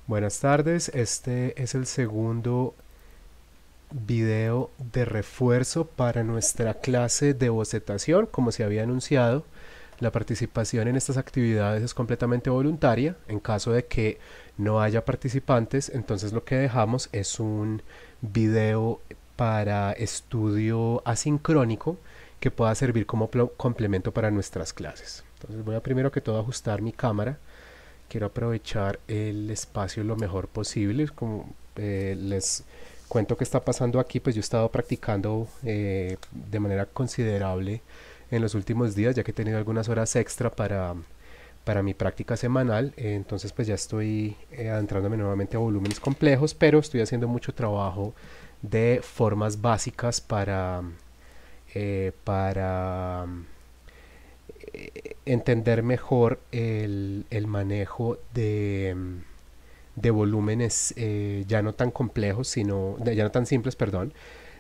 Buenas tardes, este es el segundo video de refuerzo para nuestra clase de bocetación. Como se había anunciado, la participación en estas actividades es completamente voluntaria. En caso de que no haya participantes, entonces lo que dejamos es un video para estudio asincrónico que pueda servir como complemento para nuestras clases. Entonces voy a primero que todo ajustar mi cámara. Quiero aprovechar el espacio lo mejor posible. Como les cuento que está pasando aquí, pues yo he estado practicando de manera considerable en los últimos días, ya que he tenido algunas horas extra para mi práctica semanal. Entonces pues ya estoy adentrándome nuevamente a volúmenes complejos, pero estoy haciendo mucho trabajo de formas básicas para entender mejor el manejo de volúmenes ya no tan complejos, ya no tan simples, perdón.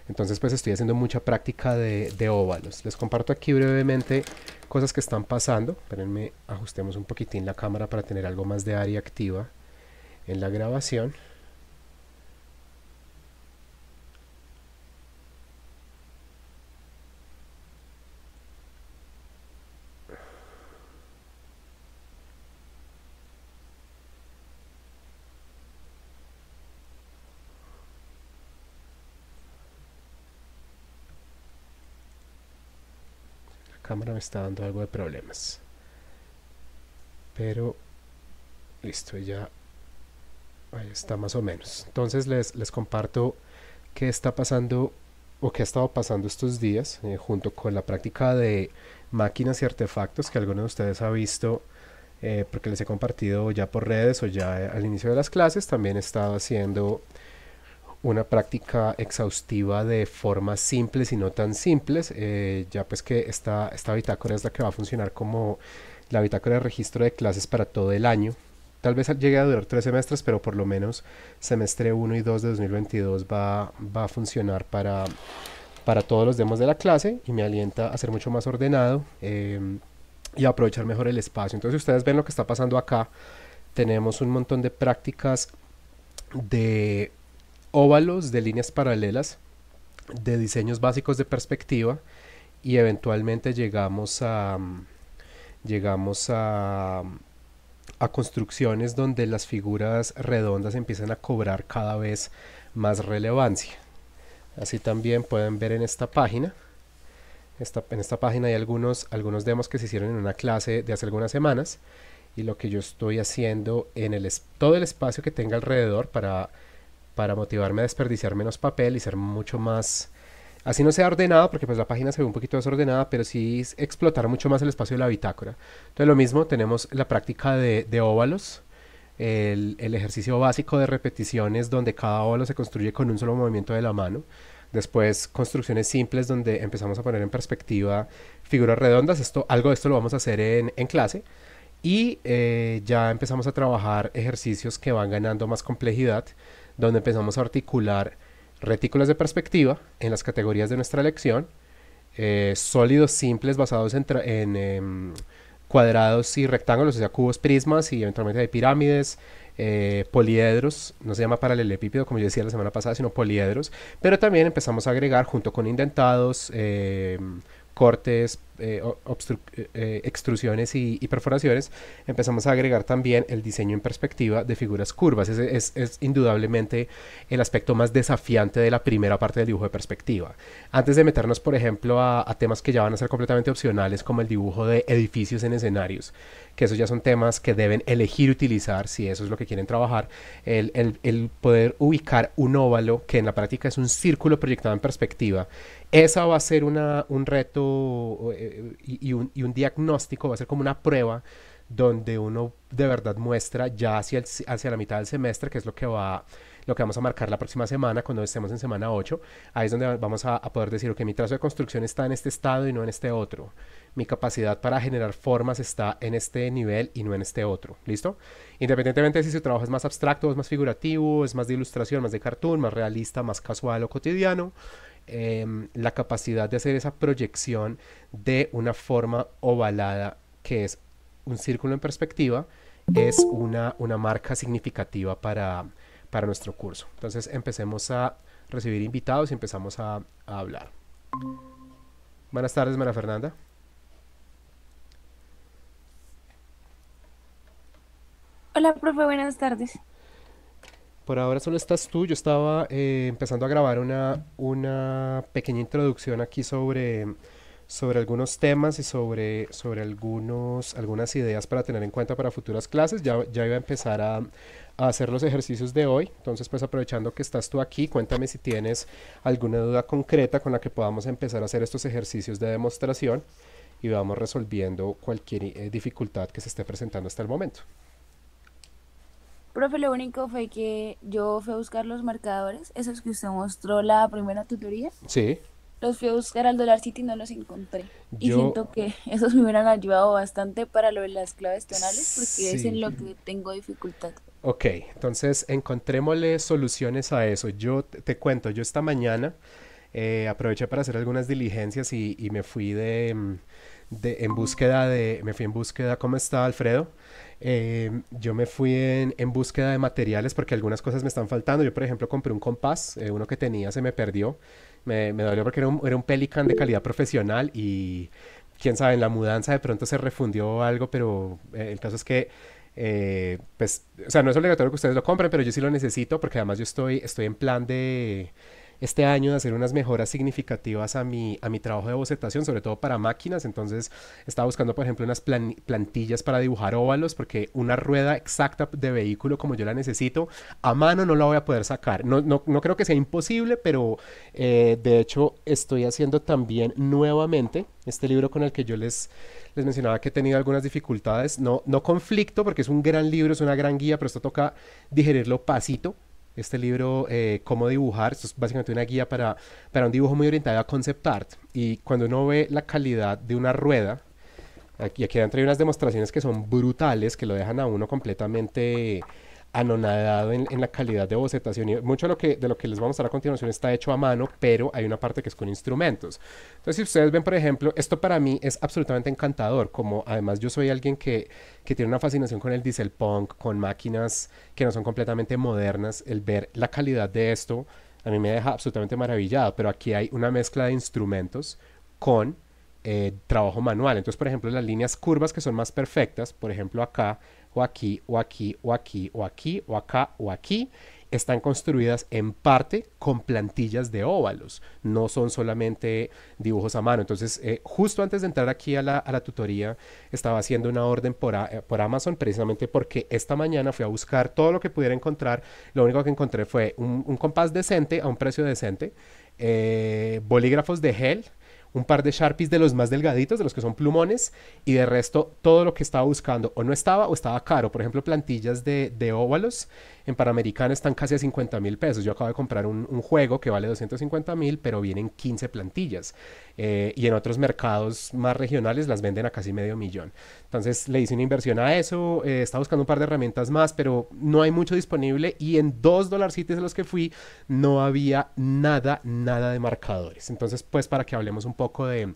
Entonces pues estoy haciendo mucha práctica de óvalos. Les comparto aquí brevemente cosas que están pasando. Espérenme, ajustemos un poquitín la cámara para tener algo más de área activa en la grabación. La cámara me está dando algo de problemas. Pero listo, ya ahí está más o menos. Entonces les comparto qué está pasando o qué ha estado pasando estos días junto con la práctica de máquinas y artefactos que algunos de ustedes ha visto porque les he compartido ya por redes o ya al inicio de las clases. También he estado haciendo una práctica exhaustiva de formas simples y no tan simples, ya pues que esta bitácora es la que va a funcionar como la bitácora de registro de clases para todo el año. Tal vez llegue a durar 3 semestres, pero por lo menos semestre 1 y 2 de 2022 va a funcionar para todos los demos de la clase y me alienta a ser mucho más ordenado y a aprovechar mejor el espacio. Entonces, si ustedes ven lo que está pasando acá, tenemos un montón de prácticas de óvalos, de líneas paralelas, de diseños básicos de perspectiva y eventualmente llegamos a construcciones donde las figuras redondas empiezan a cobrar cada vez más relevancia. Así también pueden ver en esta página. En esta página hay algunos demos que se hicieron en una clase de hace algunas semanas y lo que yo estoy haciendo en todo el espacio que tenga alrededor para motivarme a desperdiciar menos papel y ser mucho más, así no sea ordenado, porque pues la página se ve un poquito desordenada, pero sí explotar mucho más el espacio de la bitácora. Entonces lo mismo, tenemos la práctica de óvalos, el ejercicio básico de repeticiones donde cada óvalo se construye con un solo movimiento de la mano. Después construcciones simples donde empezamos a poner en perspectiva figuras redondas. Algo de esto lo vamos a hacer en clase. Y ya empezamos a trabajar ejercicios que van ganando más complejidad, donde empezamos a articular retículos de perspectiva en las categorías de nuestra lección, sólidos simples basados en cuadrados y rectángulos, o sea, cubos, prismas y eventualmente de pirámides, poliedros, no se llama paralelepípedo como yo decía la semana pasada, sino poliedros, pero también empezamos a agregar junto con indentados, cortes, extrusiones y perforaciones, empezamos a agregar también el diseño en perspectiva de figuras curvas. Ese es indudablemente el aspecto más desafiante de la primera parte del dibujo de perspectiva. Antes de meternos, por ejemplo, a temas que ya van a ser completamente opcionales, como el dibujo de edificios en escenarios, que esos ya son temas que deben elegir utilizar si eso es lo que quieren trabajar, el poder ubicar un óvalo, que en la práctica es un círculo proyectado en perspectiva. Esa va a ser un reto y un diagnóstico, va a ser como una prueba donde uno de verdad muestra ya hacia la mitad del semestre, que es lo que vamos a marcar la próxima semana, cuando estemos en semana 8. Ahí es donde vamos a poder decir, ok, mi trazo de construcción está en este estado y no en este otro. Mi capacidad para generar formas está en este nivel y no en este otro. ¿Listo? Independientemente de si su trabajo es más abstracto, es más figurativo, es más de ilustración, más de cartoon, más realista, más casual o cotidiano, la capacidad de hacer esa proyección de una forma ovalada que es un círculo en perspectiva es una marca significativa para nuestro curso. Entonces empecemos a recibir invitados y empezamos a hablar. Buenas tardes, María Fernanda. Hola, profe, buenas tardes. Por ahora solo estás tú. Yo estaba empezando a grabar una pequeña introducción aquí sobre algunos temas y sobre algunas ideas para tener en cuenta para futuras clases. Ya iba a empezar a hacer los ejercicios de hoy. Entonces, pues aprovechando que estás tú aquí, cuéntame si tienes alguna duda concreta con la que podamos empezar a hacer estos ejercicios de demostración y vamos resolviendo cualquier dificultad que se esté presentando hasta el momento. Profe, lo único fue que yo fui a buscar los marcadores, esos que usted mostró la primera tutoría. Sí, Los fui a buscar al Dollar City y no los encontré. Y yo, siento que esos me hubieran ayudado bastante para lo de las claves tonales, porque es en sí. lo que tengo dificultad. Ok, entonces encontrémosle soluciones a eso. Yo te cuento, yo esta mañana aproveché para hacer algunas diligencias y me fui me fui en búsqueda, ¿cómo está Alfredo? Yo me fui en búsqueda de materiales porque algunas cosas me están faltando. Yo, por ejemplo, compré un compás, uno que tenía se me perdió. Me dolió porque era un Pelican de calidad profesional y quién sabe, en la mudanza de pronto se refundió algo, pero el caso es que pues, o sea, no es obligatorio que ustedes lo compren, pero yo sí lo necesito porque además yo estoy en plan de este año de hacer unas mejoras significativas a mi trabajo de bocetación, sobre todo para máquinas. Entonces estaba buscando, por ejemplo, unas plantillas para dibujar óvalos, porque una rueda exacta de vehículo como yo la necesito, a mano no la voy a poder sacar. No creo que sea imposible, pero de hecho estoy haciendo también nuevamente este libro con el que les mencionaba que he tenido algunas dificultades. No conflicto, porque es un gran libro, es una gran guía, pero esto toca digerirlo pasito. Este libro, Cómo dibujar, esto es básicamente una guía para un dibujo muy orientado a concept art. Y cuando uno ve la calidad de una rueda, aquí adentro hay unas demostraciones que son brutales, que lo dejan a uno completamente anonadado en la calidad de bocetación. Y mucho de lo que les vamos a mostrar a continuación está hecho a mano, pero hay una parte que es con instrumentos. Entonces, si ustedes ven, por ejemplo, esto para mí es absolutamente encantador, como además yo soy alguien que tiene una fascinación con el diesel punk, con máquinas que no son completamente modernas. El ver la calidad de esto a mí me deja absolutamente maravillado, pero aquí hay una mezcla de instrumentos con trabajo manual. Entonces, por ejemplo, las líneas curvas que son más perfectas, por ejemplo, acá, o aquí, o aquí, o aquí, o aquí, o acá, o aquí, están construidas en parte con plantillas de óvalos, no son solamente dibujos a mano. Entonces, justo antes de entrar aquí a la tutoría, estaba haciendo una orden por Amazon, precisamente porque esta mañana fui a buscar todo lo que pudiera encontrar. Lo único que encontré fue un compás decente a un precio decente, bolígrafos de gel, un par de Sharpies de los más delgaditos, de los que son plumones, y de resto todo lo que estaba buscando o no estaba o estaba caro. Por ejemplo, plantillas de óvalos en Panamericana están casi a 50.000 pesos. Yo acabo de comprar un juego que vale 250.000, pero vienen 15 plantillas. Y en otros mercados más regionales las venden a casi medio millón. Entonces le hice una inversión a eso, estaba buscando un par de herramientas más, pero no hay mucho disponible y en $2 de los que fui no había nada de marcadores. Entonces, pues para que hablemos un poco de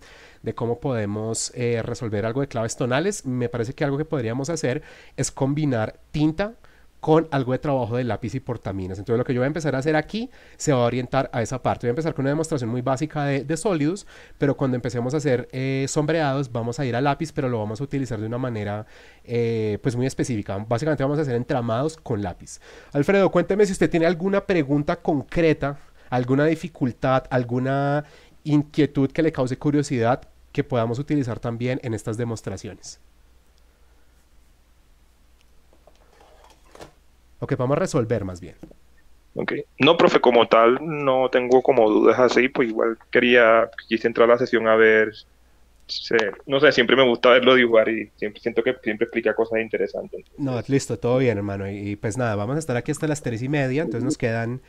cómo podemos resolver algo de claves tonales, me parece que algo que podríamos hacer es combinar tinta con algo de trabajo de lápiz y portaminas. Entonces lo que yo voy a empezar a hacer aquí se va a orientar a esa parte. Voy a empezar con una demostración muy básica de sólidos, pero cuando empecemos a hacer sombreados vamos a ir a lápiz, pero lo vamos a utilizar de una manera pues muy específica. Básicamente vamos a hacer entramados con lápiz. Alfredo, cuénteme si usted tiene alguna pregunta concreta, alguna dificultad, alguna inquietud que le cause curiosidad que podamos utilizar también en estas demostraciones. O que vamos a resolver más bien. Ok. No, profe, como tal, no tengo como dudas así, pues igual quise entrar a la sesión a ver, no sé, siempre me gusta verlo dibujar y siempre siento que siempre explica cosas interesantes. No, Entonces, listo, todo bien, hermano. Pues nada, vamos a estar aquí hasta las 3:30, entonces nos quedan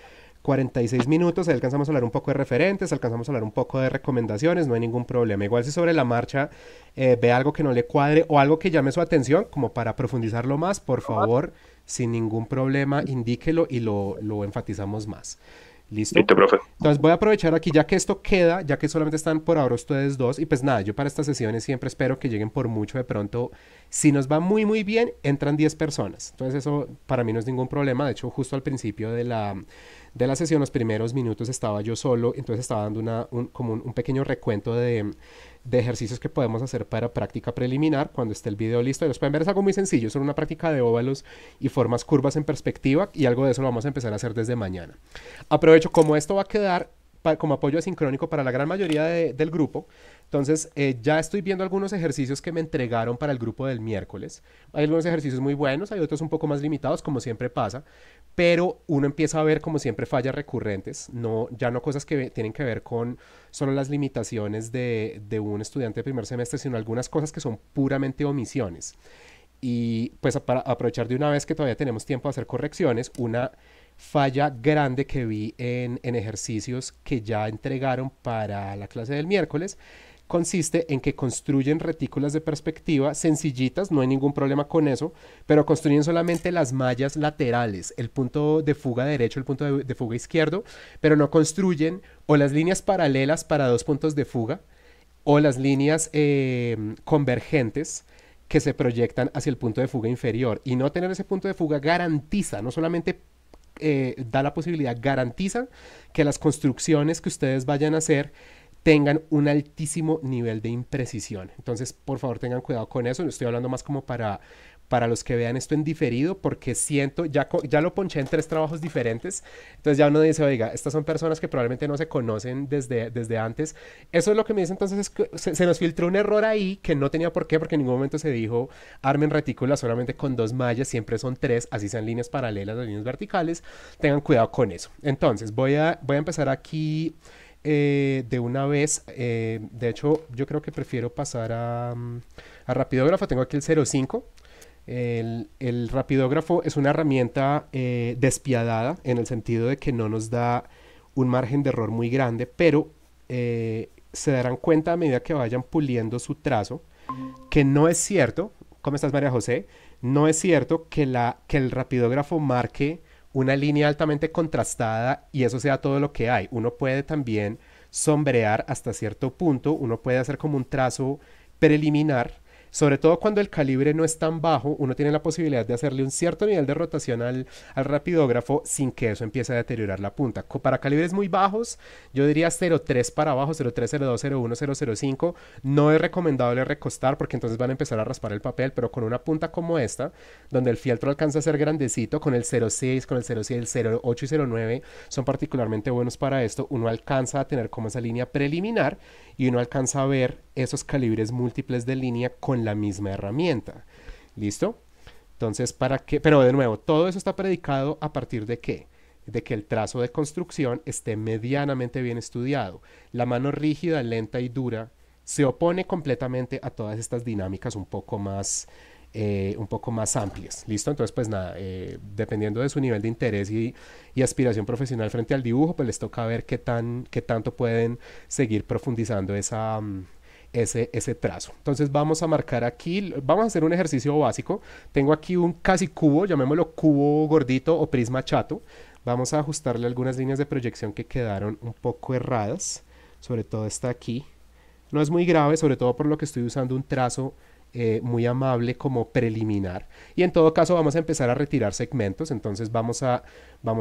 46 minutos. Ahí alcanzamos a hablar un poco de referentes, alcanzamos a hablar un poco de recomendaciones, no hay ningún problema. Igual si sobre la marcha ve algo que no le cuadre o algo que llame su atención, como para profundizarlo más, por favor, sin ningún problema, indíquelo y lo enfatizamos más. ¿Listo? Listo, profe. Entonces voy a aprovechar aquí ya que esto queda, ya que solamente están por ahora ustedes dos, y pues nada, yo para estas sesiones siempre espero que lleguen por mucho de pronto. Si nos va muy muy bien, entran 10 personas. Entonces eso para mí no es ningún problema. De hecho, justo al principio de la sesión, los primeros minutos estaba yo solo, entonces estaba dando como un pequeño recuento de ejercicios que podemos hacer para práctica preliminar cuando esté el video listo. Y los pueden ver, es algo muy sencillo, es solo una práctica de óvalos y formas curvas en perspectiva, y algo de eso lo vamos a empezar a hacer desde mañana. Aprovecho, como esto va a quedar como apoyo asincrónico para la gran mayoría del grupo, entonces ya estoy viendo algunos ejercicios que me entregaron para el grupo del miércoles. Hay algunos ejercicios muy buenos, hay otros un poco más limitados, como siempre pasa, pero uno empieza a ver como siempre fallas recurrentes, no, ya no cosas que tienen que ver con solo las limitaciones de un estudiante de primer semestre, sino algunas cosas que son puramente omisiones. Y pues para aprovechar de una vez que todavía tenemos tiempo de hacer correcciones, una falla grande que vi en ejercicios que ya entregaron para la clase del miércoles consiste en que construyen retículas de perspectiva sencillitas, no hay ningún problema con eso, pero construyen solamente las mallas laterales, el punto de fuga derecho, el punto de fuga izquierdo, pero no construyen o las líneas paralelas para dos puntos de fuga o las líneas convergentes que se proyectan hacia el punto de fuga inferior. Y no tener ese punto de fuga garantiza, no solamente da la posibilidad, garantiza que las construcciones que ustedes vayan a hacer tengan un altísimo nivel de imprecisión. Entonces, por favor, tengan cuidado con eso. Estoy hablando más como para los que vean esto en diferido, porque siento, ya lo ponché en 3 trabajos diferentes, entonces ya uno dice, oiga, estas son personas que probablemente no se conocen desde antes. Eso es lo que me dice entonces, es que se nos filtró un error ahí que no tenía por qué, porque en ningún momento se dijo armen retículas solamente con 2 mallas, siempre son 3, así sean líneas paralelas o líneas verticales. Tengan cuidado con eso. Entonces, voy a empezar aquí de una vez. De hecho, yo creo que prefiero pasar a rapidógrafo. Tengo aquí el 05. El rapidógrafo es una herramienta despiadada en el sentido de que no nos da un margen de error muy grande, pero se darán cuenta a medida que vayan puliendo su trazo que no es cierto. ¿Cómo estás, María José? No es cierto que el rapidógrafo marque una línea altamente contrastada y eso sea todo lo que hay. Uno puede también sombrear hasta cierto punto, uno puede hacer como un trazo preliminar. Sobre todo cuando el calibre no es tan bajo, uno tiene la posibilidad de hacerle un cierto nivel de rotación al rapidógrafo sin que eso empiece a deteriorar la punta. Para calibres muy bajos, yo diría 0.3 para abajo, 0.3, 0.2, 0.1, 0.05. No es recomendable recostar porque entonces van a empezar a raspar el papel, pero con una punta como esta, donde el fieltro alcanza a ser grandecito, con el 0.6, con el 0.6, el 0.8 y 0.9 son particularmente buenos para esto. Uno alcanza a tener como esa línea preliminar y uno alcanza a ver esos calibres múltiples de línea con la misma herramienta. ¿Listo? Entonces, ¿para qué? Pero de nuevo, todo eso está predicado a partir de qué? De que el trazo de construcción esté medianamente bien estudiado. La mano rígida, lenta y dura se opone completamente a todas estas dinámicas un poco más amplias. ¿Listo? Entonces, pues nada, dependiendo de su nivel de interés y aspiración profesional frente al dibujo, pues les toca ver qué tanto pueden seguir profundizando ese trazo. Entonces vamos a marcar aquí, vamos a hacer un ejercicio básico. Tengo aquí un casi cubo, llamémoslo cubo gordito o prisma chato. Vamos a ajustarle algunas líneas de proyección que quedaron un poco erradas, sobre todo esta aquí. No es muy grave, sobre todo por lo que estoy usando un trazo muy amable como preliminar, y en todo caso vamos a empezar a retirar segmentos. Entonces vamos a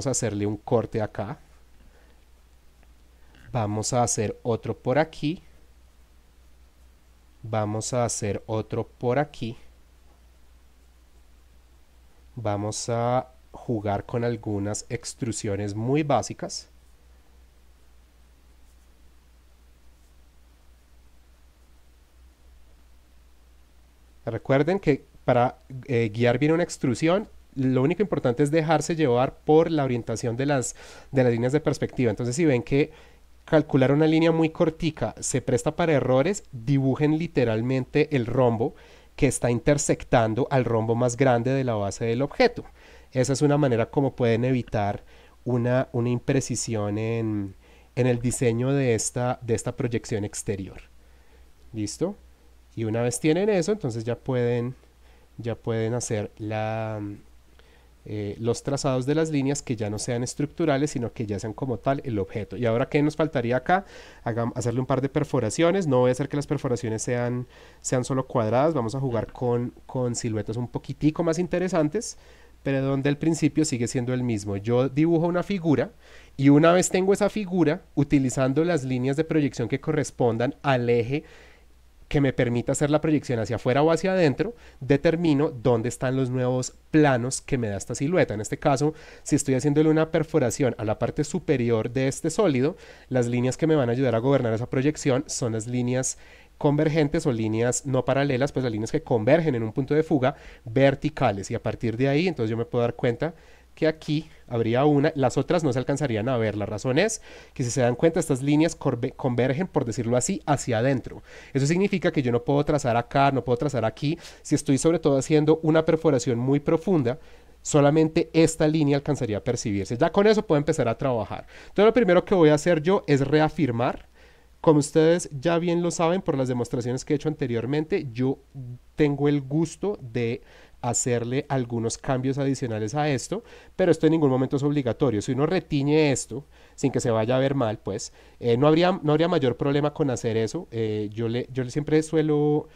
hacerle un corte acá, vamos a hacer otro por aquí, vamos a hacer otro por aquí, vamos a jugar con algunas extrusiones muy básicas. Recuerden que para guiar bien una extrusión, lo único importante es dejarse llevar por la orientación de las líneas de perspectiva. Entonces, si ven que calcular una línea muy cortica se presta para errores, dibujen literalmente el rombo que está intersectando al rombo más grande de la base del objeto. Esa es una manera como pueden evitar una imprecisión en el diseño de esta proyección exterior. ¿Listo? Y una vez tienen eso, entonces ya pueden hacer los trazados de las líneas que ya no sean estructurales, sino que ya sean como tal el objeto. Y ahora, ¿qué nos faltaría acá? Hacerle un par de perforaciones. No voy a hacer que las perforaciones sean solo cuadradas. Vamos a jugar con siluetas un poquitico más interesantes, pero donde el principio sigue siendo el mismo. Yo dibujo una figura y una vez tengo esa figura, utilizando las líneas de proyección que correspondan al eje que me permita hacer la proyección hacia afuera o hacia adentro, determino dónde están los nuevos planos que me da esta silueta. En este caso, si estoy haciéndole una perforación a la parte superior de este sólido, las líneas que me van a ayudar a gobernar esa proyección son las líneas convergentes o líneas no paralelas, pues las líneas que convergen en un punto de fuga verticales, y a partir de ahí entonces yo me puedo dar cuenta que aquí habría una, las otras no se alcanzarían a ver. La razón es que, si se dan cuenta, estas líneas convergen, por decirlo así, hacia adentro. Eso significa que yo no puedo trazar acá, no puedo trazar aquí. Si estoy sobre todo haciendo una perforación muy profunda, solamente esta línea alcanzaría a percibirse. Ya con eso puedo empezar a trabajar. Entonces lo primero que voy a hacer yo es reafirmar. Como ustedes ya bien lo saben por las demostraciones que he hecho anteriormente, yo tengo el gusto de hacerle algunos cambios adicionales a esto, pero esto en ningún momento es obligatorio. Si uno retiñe esto sin que se vaya a ver mal, pues no habría mayor problema con hacer eso. Yo siempre suelo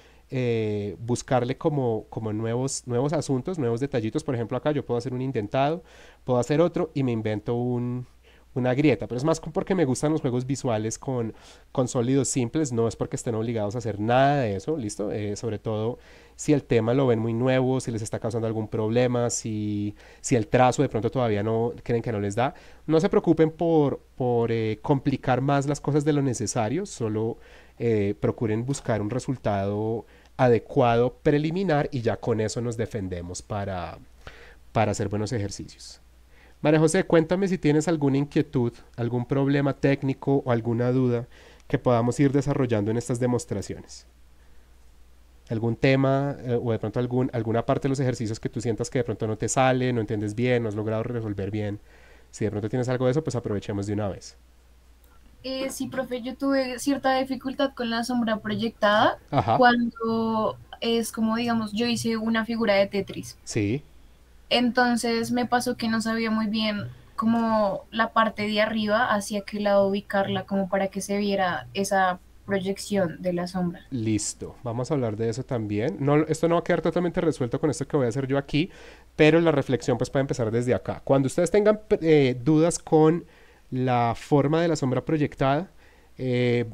buscarle como nuevos asuntos, nuevos detallitos. Por ejemplo, acá yo puedo hacer un indentado, puedo hacer otro y me invento una grieta, pero es más porque me gustan los juegos visuales con sólidos simples, no es porque estén obligados a hacer nada de eso, ¿listo? Sobre todo si el tema lo ven muy nuevo, si les está causando algún problema, si el trazo de pronto todavía no creen que no les da, no se preocupen por complicar más las cosas de lo necesario, solo procuren buscar un resultado adecuado preliminar y ya con eso nos defendemos para hacer buenos ejercicios. María José, cuéntame si tienes alguna inquietud, algún problema técnico o alguna duda que podamos ir desarrollando en estas demostraciones. ¿Algún tema o de pronto alguna parte de los ejercicios que tú sientas que de pronto no te sale, no entiendes bien, no has logrado resolver bien? Si de pronto tienes algo de eso, pues aprovechemos de una vez. Sí, profe, yo tuve cierta dificultad con la sombra proyectada Ajá, cuando es como, digamos, yo hice una figura de Tetris. sí, Entonces me pasó que no sabía muy bien como la parte de arriba, hacia qué lado ubicarla, como para que se viera esa proyección de la sombra. listo. Vamos a hablar de eso también. No, esto no va a quedar totalmente resuelto con esto que voy a hacer yo aquí, pero la reflexión pues puede empezar desde acá. Cuando ustedes tengan dudas con la forma de la sombra proyectada, eh,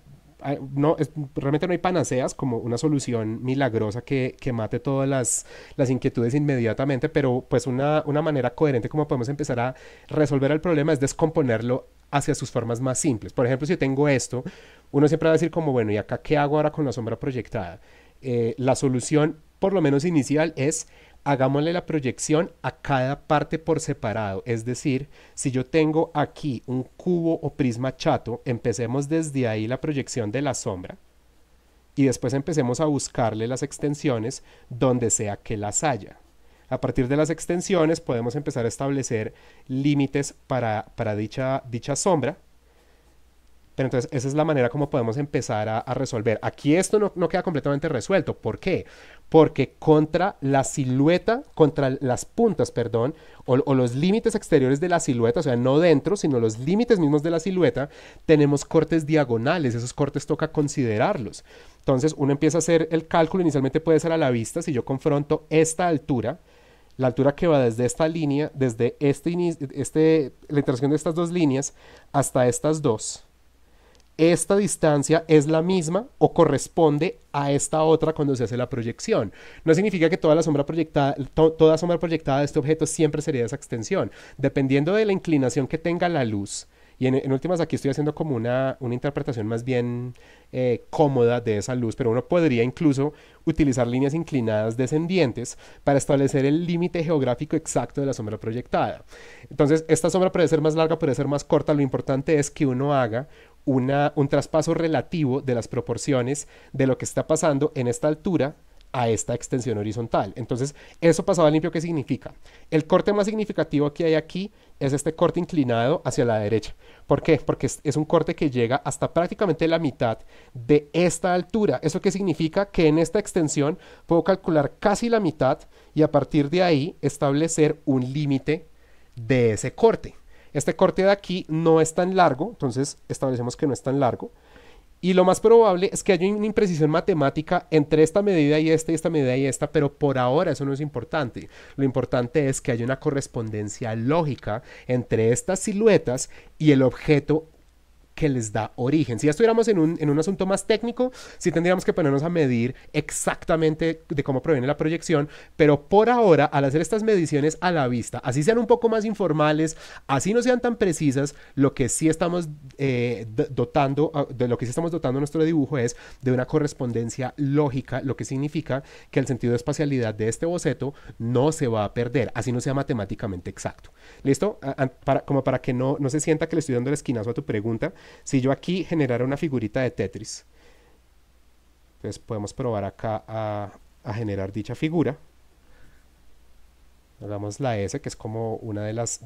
no, realmente no hay panaceas como una solución milagrosa que mate todas las inquietudes inmediatamente, pero pues una manera coherente como podemos empezar a resolver el problema es descomponerlo hacia sus formas más simples. Por ejemplo, si tengo esto, uno siempre va a decir como, bueno, ¿y acá qué hago ahora con la sombra proyectada? La solución, por lo menos inicial, es hagámosle la proyección a cada parte por separado. Es decir, si yo tengo aquí un cubo o prisma chato, empecemos desde ahí la proyección de la sombra y después empecemos a buscarle las extensiones donde sea que las haya. A partir de las extensiones podemos empezar a establecer límites para dicha sombra. Pero entonces esa es la manera como podemos empezar a resolver. Aquí esto no queda completamente resuelto. ¿Por qué? Porque contra la silueta, contra las puntas, perdón, o los límites exteriores de la silueta, o sea, no dentro, sino los límites mismos de la silueta, tenemos cortes diagonales. Esos cortes toca considerarlos. Entonces uno empieza a hacer el cálculo, inicialmente puede ser a la vista. Si yo confronto esta altura, la altura que va desde esta línea, desde la intersección de estas dos líneas hasta estas dos, esta distancia es la misma o corresponde a esta otra cuando se hace la proyección. No significa que toda sombra proyectada de este objeto siempre sería esa extensión. Dependiendo de la inclinación que tenga la luz, y en últimas aquí estoy haciendo como una interpretación más bien cómoda de esa luz, pero uno podría incluso utilizar líneas inclinadas descendientes para establecer el límite geográfico exacto de la sombra proyectada. Entonces, esta sombra puede ser más larga, puede ser más corta. Lo importante es que uno haga un traspaso relativo de las proporciones de lo que está pasando en esta altura a esta extensión horizontal. Entonces, eso pasado a limpio, ¿qué significa? El corte más significativo que hay aquí es este corte inclinado hacia la derecha. ¿Por qué? Porque es un corte que llega hasta prácticamente la mitad de esta altura. ¿Eso qué significa? Que en esta extensión puedo calcular casi la mitad y a partir de ahí establecer un límite de ese corte. Este corte de aquí no es tan largo, entonces establecemos que no es tan largo. Y lo más probable es que haya una imprecisión matemática entre esta medida y esta medida y esta, pero por ahora eso no es importante. Lo importante es que haya una correspondencia lógica entre estas siluetas y el objeto que les da origen. Si ya estuviéramos en un asunto más técnico, sí tendríamos que ponernos a medir exactamente de cómo proviene la proyección, pero por ahora, al hacer estas mediciones a la vista, así sean un poco más informales, así no sean tan precisas, lo que sí estamos dotando nuestro dibujo es de una correspondencia lógica, lo que significa que el sentido de espacialidad de este boceto no se va a perder, así no sea matemáticamente exacto. ¿Listo? Como para que no se sienta que le estoy dando el esquinazo a tu pregunta. Si yo aquí generara una figurita de Tetris, entonces podemos probar acá a generar dicha figura. Hagamos la S, que es como una de las...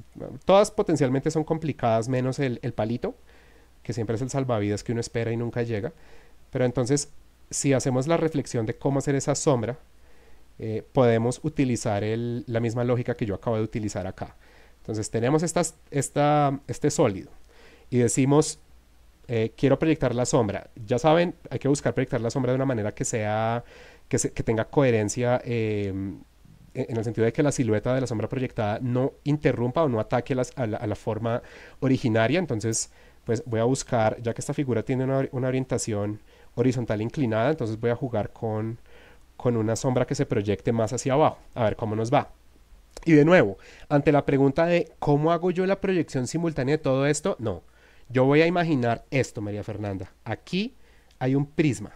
Todas potencialmente son complicadas, menos el palito, que siempre es el salvavidas que uno espera y nunca llega. Pero entonces, si hacemos la reflexión de cómo hacer esa sombra, podemos utilizar la misma lógica que yo acabo de utilizar acá. Entonces tenemos este sólido y decimos, quiero proyectar la sombra. Ya saben, hay que buscar proyectar la sombra de una manera que tenga coherencia en el sentido de que la silueta de la sombra proyectada no interrumpa o no ataque a la forma originaria. Entonces, pues voy a buscar, ya que esta figura tiene una orientación horizontal inclinada, entonces voy a jugar con una sombra que se proyecte más hacia abajo. A ver cómo nos va. Y de nuevo, ante la pregunta de ¿cómo hago yo la proyección simultánea de todo esto? No. Yo voy a imaginar esto, María Fernanda. Aquí hay un prisma.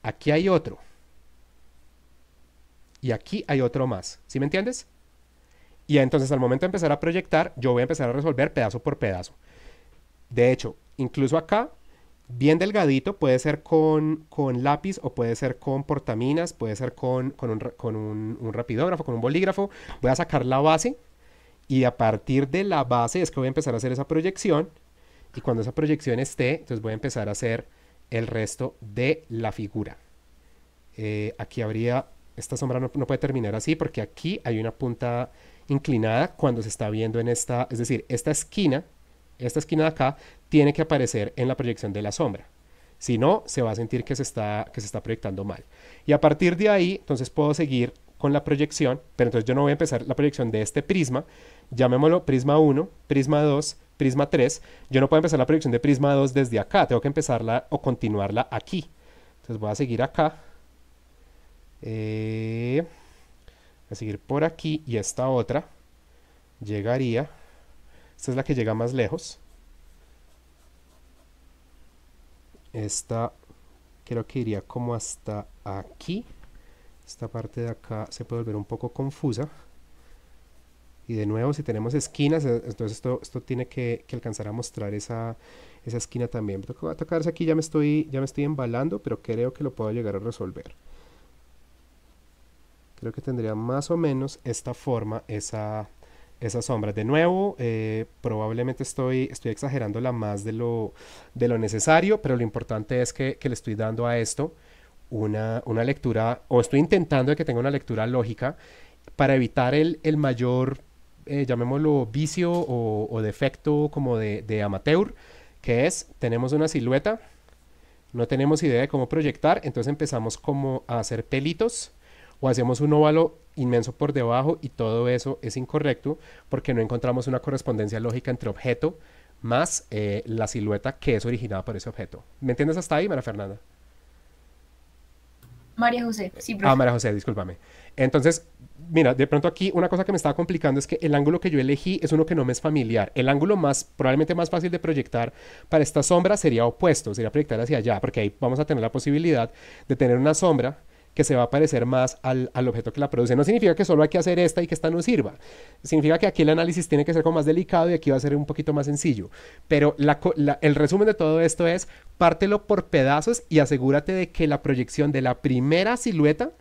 Aquí hay otro. Y aquí hay otro más. ¿Sí me entiendes? Y entonces al momento de empezar a proyectar, yo voy a empezar a resolver pedazo por pedazo. De hecho, incluso acá, bien delgadito, puede ser con lápiz o puede ser con portaminas, puede ser con un rapidógrafo, con un bolígrafo. Voy a sacar la base. Y a partir de la base es que voy a empezar a hacer esa proyección. Y cuando esa proyección esté, entonces voy a empezar a hacer el resto de la figura. Aquí habría... Esta sombra no puede terminar así porque aquí hay una punta inclinada cuando se está viendo en esta... Es decir, esta esquina de acá tiene que aparecer en la proyección de la sombra. Si no, se va a sentir que se está proyectando mal. Y a partir de ahí, entonces puedo seguir con la proyección, pero entonces yo no voy a empezar la proyección de este prisma, llamémoslo prisma 1, prisma 2, prisma 3, yo no puedo empezar la proyección de prisma 2 desde acá, tengo que empezarla o continuarla aquí. Entonces voy a seguir acá, voy a seguir por aquí y esta otra llegaría, esta es la que llega más lejos, esta creo que iría como hasta aquí. Esta parte de acá se puede volver un poco confusa. Y de nuevo, si tenemos esquinas, entonces esto tiene que alcanzar a mostrar esa esquina también. Voy a tocarse aquí, ya me estoy embalando, pero creo que lo puedo llegar a resolver. Creo que tendría más o menos esta forma, esa sombra. De nuevo, probablemente estoy exagerándola más de lo necesario, pero lo importante es que le estoy dando a esto una lectura, o estoy intentando de que tenga una lectura lógica para evitar el mayor, llamémoslo vicio o defecto como de amateur, que es, tenemos una silueta, no tenemos idea de cómo proyectar, entonces empezamos como a hacer pelitos, o hacemos un óvalo inmenso por debajo y todo eso es incorrecto porque no encontramos una correspondencia lógica entre objeto más la silueta que es originada por ese objeto. ¿Me entiendes hasta ahí, María Fernanda? María José, sí, profe. María José, discúlpame. Entonces, mira, de pronto aquí una cosa que me estaba complicando es que el ángulo que yo elegí es uno que no me es familiar. El ángulo probablemente más fácil de proyectar para esta sombra sería opuesto, sería proyectar hacia allá, porque ahí vamos a tener la posibilidad de tener una sombra que se va a parecer más al objeto que la produce. No significa que solo hay que hacer esta y que esta no sirva. Significa que aquí el análisis tiene que ser como más delicado y aquí va a ser un poquito más sencillo. Pero el resumen de todo esto es, pártelo por pedazos y asegúrate de que la proyección de la primera silueta,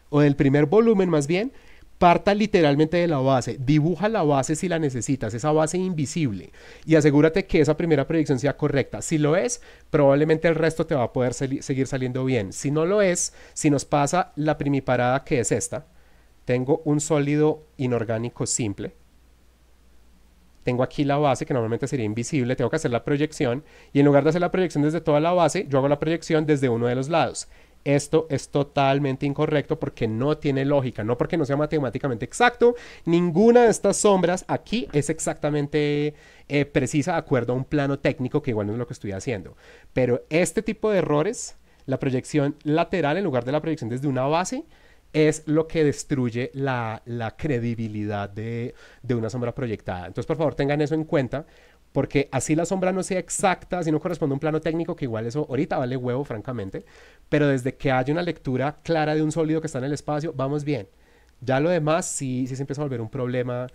o del primer volumen más bien, parta literalmente de la base, dibuja la base si la necesitas, esa base invisible, y asegúrate que esa primera proyección sea correcta. Si lo es, probablemente el resto te va a poder seguir saliendo bien. Si no lo es, si nos pasa la primiparada que es esta, tengo un sólido inorgánico simple, tengo aquí la base que normalmente sería invisible, tengo que hacer la proyección, y en lugar de hacer la proyección desde toda la base, yo hago la proyección desde uno de los lados. Esto es totalmente incorrecto porque no tiene lógica, no porque no sea matemáticamente exacto. Ninguna de estas sombras aquí es exactamente precisa de acuerdo a un plano técnico, que igual no es lo que estoy haciendo. Pero este tipo de errores, la proyección lateral en lugar de la proyección desde una base, es lo que destruye la credibilidad de una sombra proyectada. Entonces, por favor, tengan eso en cuenta, porque así la sombra no sea exacta, así no corresponde a un plano técnico, que igual eso ahorita vale huevo, francamente, pero desde que haya una lectura clara de un sólido que está en el espacio, vamos bien. Ya lo demás sí se empieza a volver un problema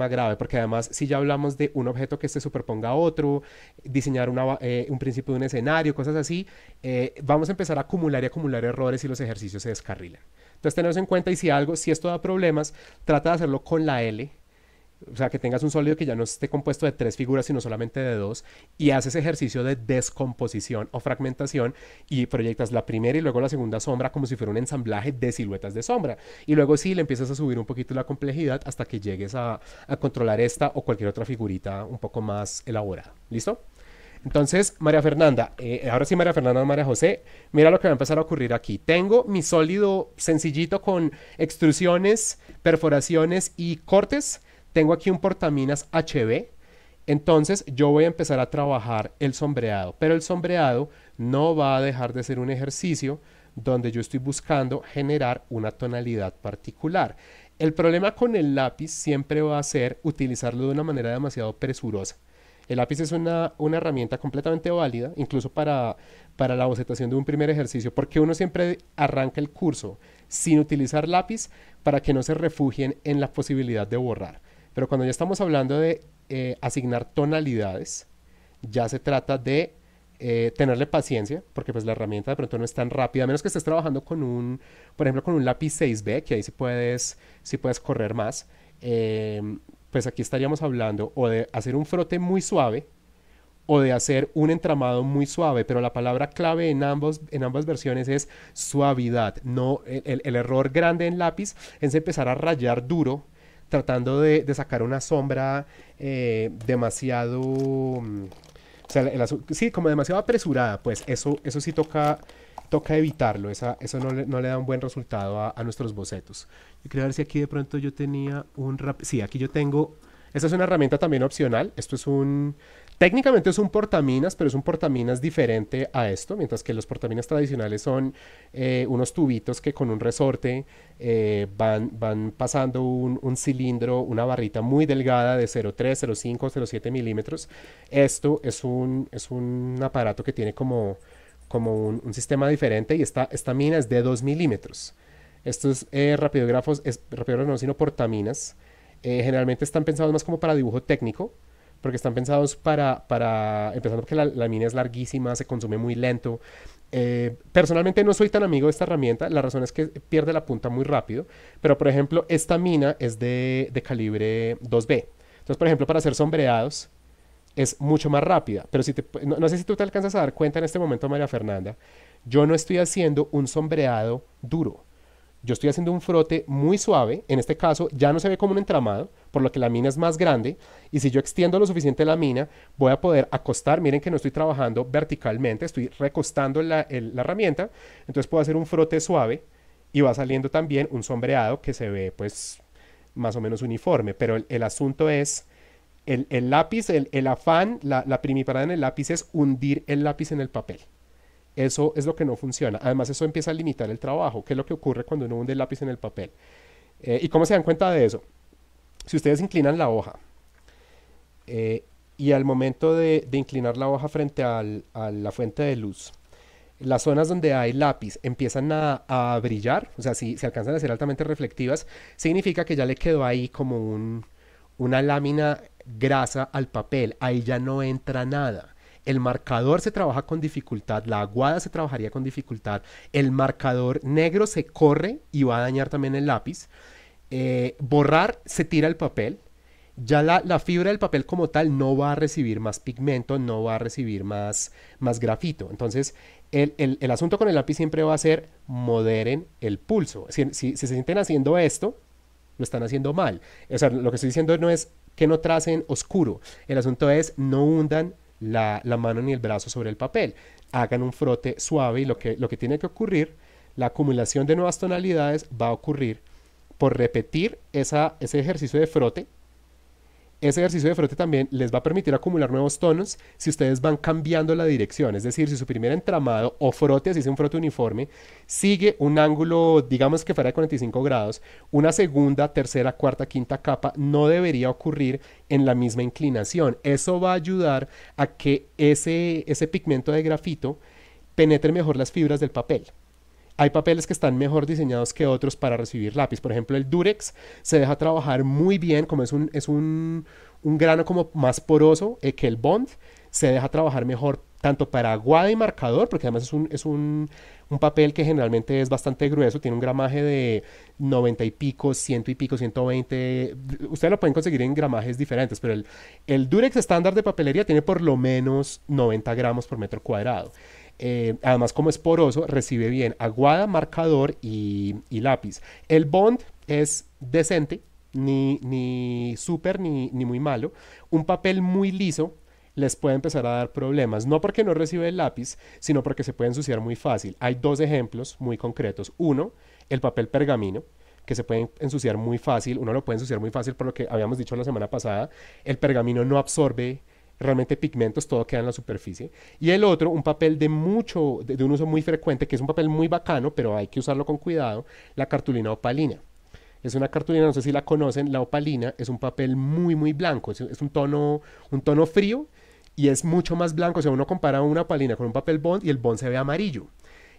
grave, porque además si ya hablamos de un objeto que se superponga a otro, diseñar un principio de un escenario, cosas así, vamos a empezar a acumular y acumular errores y los ejercicios se descarrilan. Entonces tenerlos en cuenta, y si esto da problemas, trata de hacerlo con la L. O sea, que tengas un sólido que ya no esté compuesto de 3 figuras, sino solamente de 2, y haces ejercicio de descomposición o fragmentación y proyectas la primera y luego la segunda sombra como si fuera un ensamblaje de siluetas de sombra. Y luego sí le empiezas a subir un poquito la complejidad hasta que llegues a controlar esta o cualquier otra figurita un poco más elaborada. ¿Listo? Entonces, María Fernanda, ahora sí María Fernanda, María José, mira lo que va a empezar a ocurrir aquí. Tengo mi sólido sencillito con extrusiones, perforaciones y cortes. Tengo aquí un portaminas HB, entonces yo voy a empezar a trabajar el sombreado, pero el sombreado no va a dejar de ser un ejercicio donde yo estoy buscando generar una tonalidad particular. El problema con el lápiz siempre va a ser utilizarlo de una manera demasiado presurosa. El lápiz es una herramienta completamente válida, incluso para la bocetación de un primer ejercicio, porque uno siempre arranca el curso sin utilizar lápiz para que no se refugien en la posibilidad de borrar. Pero cuando ya estamos hablando de asignar tonalidades, ya se trata de tenerle paciencia, porque pues la herramienta de pronto no es tan rápida, a menos que estés trabajando por ejemplo, con un lápiz 6B, que ahí sí puedes correr más. Pues aquí estaríamos hablando o de hacer un frote muy suave o de hacer un entramado muy suave, pero la palabra clave en ambas versiones es suavidad. No, el error grande en lápiz es empezar a rayar duro, tratando de sacar una sombra demasiado, o sea, sí, como demasiado apresurada. Pues eso sí toca evitarlo, eso no le da un buen resultado a nuestros bocetos. Yo quería ver si aquí de pronto yo tenía sí, aquí yo tengo, esta es una herramienta también opcional, técnicamente es un portaminas, pero es un portaminas diferente a esto, mientras que los portaminas tradicionales son unos tubitos que con un resorte van pasando un cilindro, una barrita muy delgada de 0,3, 0,5, 0,7 milímetros. Esto es un aparato que tiene como un sistema diferente, y esta mina es de 2 milímetros. Estos rapidógrafos no, sino portaminas, generalmente están pensados más como para dibujo técnico, porque están pensados empezando porque la mina es larguísima, se consume muy lento. Personalmente no soy tan amigo de esta herramienta, la razón es que pierde la punta muy rápido, pero por ejemplo esta mina es de calibre 2B. Entonces, por ejemplo, para hacer sombreados es mucho más rápida, pero no sé si tú te alcanzas a dar cuenta en este momento, María Fernanda, yo no estoy haciendo un sombreado duro. Yo estoy haciendo un frote muy suave, en este caso ya no se ve como un entramado, por lo que la mina es más grande, y si yo extiendo lo suficiente la mina, voy a poder acostar, miren que no estoy trabajando verticalmente, estoy recostando la herramienta, entonces puedo hacer un frote suave, y va saliendo también un sombreado que se ve pues más o menos uniforme, pero el asunto es, el lápiz, el afán, la primiparada en el lápiz es hundir el lápiz en el papel. Eso es lo que no funciona. Además, eso empieza a limitar el trabajo. ¿Qué es lo que ocurre cuando uno hunde el lápiz en el papel? ¿Y cómo se dan cuenta de eso? Si ustedes inclinan la hoja y al momento de inclinar la hoja frente a la fuente de luz, las zonas donde hay lápiz empiezan a brillar, o sea, si se alcanzan a ser altamente reflectivas, significa que ya le quedó ahí como una lámina grasa al papel, ahí ya no entra nada. El marcador se trabaja con dificultad, la aguada se trabajaría con dificultad, el marcador negro se corre y va a dañar también el lápiz. Borrar se tira el papel, ya la fibra del papel como tal no va a recibir más pigmento, no va a recibir más grafito. Entonces, el asunto con el lápiz siempre va a ser moderen el pulso. Si se sienten haciendo esto, lo están haciendo mal. O sea, lo que estoy diciendo no es que no tracen oscuro. El asunto es no hundan la mano ni el brazo sobre el papel. Hagan un frote suave y lo que tiene que ocurrir, la acumulación de nuevas tonalidades va a ocurrir por repetir ese ejercicio de frote. Ese ejercicio de frote también les va a permitir acumular nuevos tonos si ustedes van cambiando la dirección. Es decir, si su primer entramado o frote, así es un frote uniforme, sigue un ángulo, digamos que fuera de 45 grados, una segunda, tercera, cuarta, quinta capa no debería ocurrir en la misma inclinación. Eso va a ayudar a que ese pigmento de grafito penetre mejor las fibras del papel. Hay papeles que están mejor diseñados que otros para recibir lápiz. Por ejemplo, el Durex se deja trabajar muy bien, como es un grano como más poroso que el Bond, se deja trabajar mejor tanto para aguada y marcador, porque además es un papel que generalmente es bastante grueso, tiene un gramaje de 90 y pico, 100 y pico, 120. Ustedes lo pueden conseguir en gramajes diferentes, pero el Durex estándar de papelería tiene por lo menos 90 gramos por metro cuadrado. Además, como es poroso, recibe bien aguada, marcador y lápiz. El Bond es decente, ni súper ni muy malo. Un papel muy liso les puede empezar a dar problemas, no porque no recibe el lápiz, sino porque se puede ensuciar muy fácil. Hay dos ejemplos muy concretos. Uno, el papel pergamino, que se puede ensuciar muy fácil. Uno lo puede ensuciar muy fácil por lo que habíamos dicho la semana pasada. El pergamino no absorbe realmente pigmentos, todo queda en la superficie. Y el otro, un papel de un uso muy frecuente, que es un papel muy bacano, pero hay que usarlo con cuidado, la cartulina opalina. Es una cartulina, no sé si la conocen, la opalina es un papel muy, muy blanco, es un tono frío y es mucho más blanco. O sea, uno compara una opalina con un papel Bond y el Bond se ve amarillo.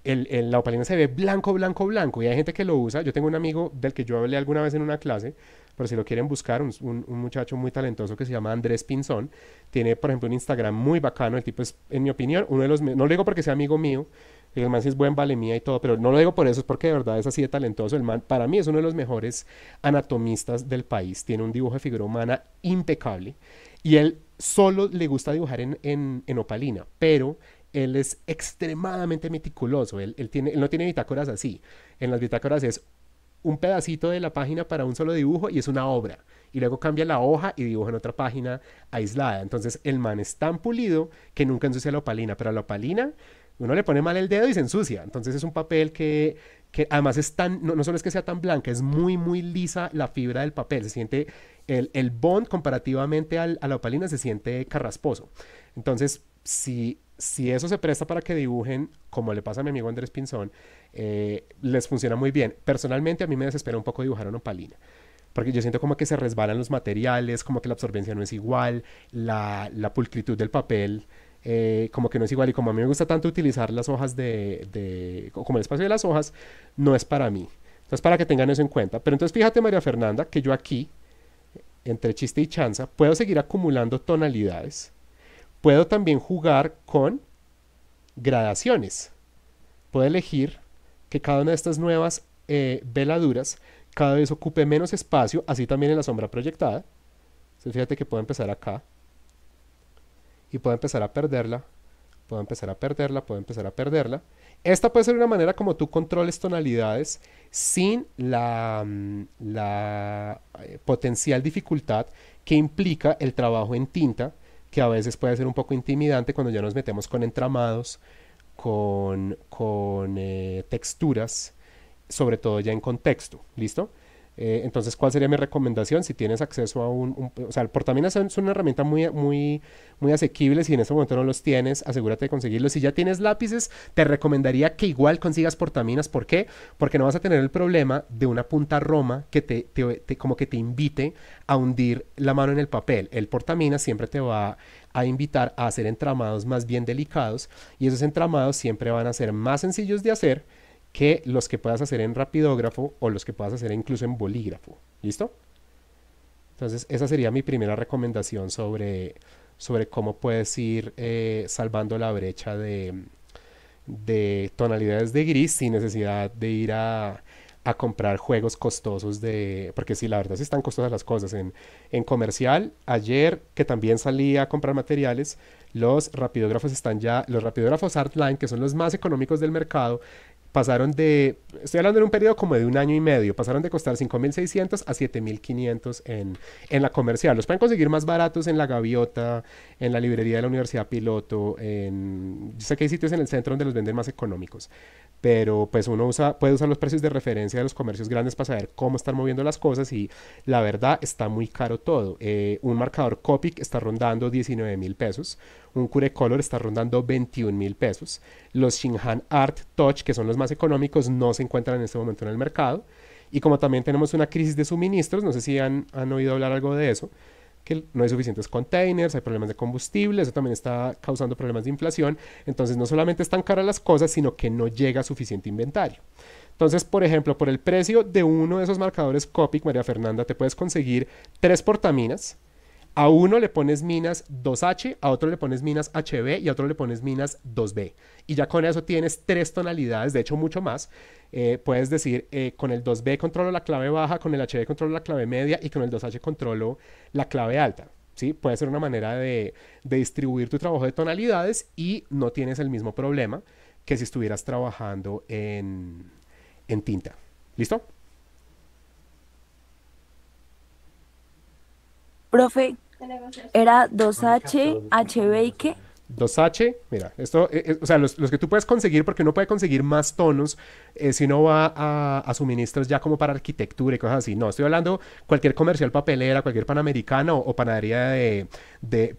La opalina se ve blanco, blanco, blanco y hay gente que lo usa. Yo tengo un amigo del que yo hablé alguna vez en una clase, por si lo quieren buscar, un muchacho muy talentoso que se llama Andrés Pinzón. Tiene, por ejemplo, un Instagram muy bacano. El tipo es, en mi opinión, uno de los... No lo digo porque sea amigo mío, el man sí es buen vale mía y todo, pero no lo digo por eso, es porque de verdad es así de talentoso. El man, para mí, es uno de los mejores anatomistas del país. Tiene un dibujo de figura humana impecable y él solo le gusta dibujar en opalina, pero él es extremadamente meticuloso. Él no tiene bitácoras así. En las bitácoras es un pedacito de la página para un solo dibujo y es una obra. Y luego cambia la hoja y dibuja en otra página aislada. Entonces el man es tan pulido que nunca ensucia la opalina. Pero a la opalina uno le pone mal el dedo y se ensucia. Entonces es un papel que además es no solo es que sea tan blanca, es muy, muy lisa la fibra del papel. Se siente, el Bond comparativamente a la opalina se siente carrasposo. Entonces, si eso se presta para que dibujen, como le pasa a mi amigo Andrés Pinzón, les funciona muy bien. Personalmente a mí me desespera un poco dibujar en opalina, porque yo siento como que se resbalan los materiales, como que la absorbencia no es igual, la pulcritud del papel como que no es igual, y como a mí me gusta tanto utilizar las hojas como el espacio de las hojas, no es para mí. Entonces, para que tengan eso en cuenta. Pero entonces fíjate, María Fernanda, que yo aquí, entre chiste y chanza, puedo seguir acumulando tonalidades. Puedo también jugar con gradaciones. Puedo elegir que cada una de estas nuevas veladuras cada vez ocupe menos espacio, así también en la sombra proyectada. Entonces fíjate que puedo empezar acá y puedo empezar a perderla, puedo empezar a perderla, puedo empezar a perderla. Esta puede ser una manera como tú controles tonalidades sin la potencial dificultad que implica el trabajo en tinta, que a veces puede ser un poco intimidante cuando ya nos metemos con entramados, con texturas, sobre todo ya en contexto. ¿Listo? Entonces, ¿cuál sería mi recomendación? Si tienes acceso a o sea, el portaminas son una herramienta muy asequible. Si en este momento no los tienes, asegúrate de conseguirlos. Si ya tienes lápices, te recomendaría que igual consigas portaminas. ¿Por qué? Porque no vas a tener el problema de una punta roma que como que te invite a hundir la mano en el papel. El portaminas siempre te va a invitar a hacer entramados más bien delicados, y esos entramados siempre van a ser más sencillos de hacer que los que puedas hacer en rapidógrafo o los que puedas hacer incluso en bolígrafo. ¿Listo? Entonces, esa sería mi primera recomendación sobre cómo puedes ir salvando la brecha de tonalidades de gris sin necesidad de ir a comprar juegos costosos porque sí, la verdad sí están costosas las cosas. En comercial, ayer que también salí a comprar materiales, los rapidógrafos los rapidógrafos Artline, que son los más económicos del mercado, estoy hablando de un periodo como de 1 año y medio, pasaron de costar 5.600 a 7.500 en la comercial. Los pueden conseguir más baratos en La Gaviota, en la librería de la Universidad Piloto, yo sé que hay sitios en el centro donde los venden más económicos, pero pues uno puede usar los precios de referencia de los comercios grandes para saber cómo están moviendo las cosas, y la verdad está muy caro todo. Un marcador Copic está rondando 19.000 pesos, un Curecolor está rondando 21.000 pesos. Los Shinhan Art Touch, que son los más económicos, no se encuentran en este momento en el mercado. Y como también tenemos una crisis de suministros, no sé si han oído hablar algo de eso, que no hay suficientes containers, hay problemas de combustible, eso también está causando problemas de inflación. Entonces no solamente están caras las cosas, sino que no llega suficiente inventario. Entonces, por ejemplo, por el precio de uno de esos marcadores Copic, María Fernanda, te puedes conseguir 3 portaminas. A uno le pones minas 2H, a otro le pones minas HB y a otro le pones minas 2B. Y ya con eso tienes 3 tonalidades, de hecho mucho más. Puedes decir, con el 2B controlo la clave baja, con el HB controlo la clave media y con el 2H controlo la clave alta. ¿Sí? Puede ser una manera de distribuir tu trabajo de tonalidades y no tienes el mismo problema que si estuvieras trabajando en tinta. ¿Listo? Profe, era 2H, HB y qué. 2H, mira, esto, o sea, los que tú puedes conseguir, porque uno puede conseguir más tonos si uno va a suministros ya como para arquitectura y cosas así. No, estoy hablando cualquier comercial papelera, cualquier Panamericana o panadería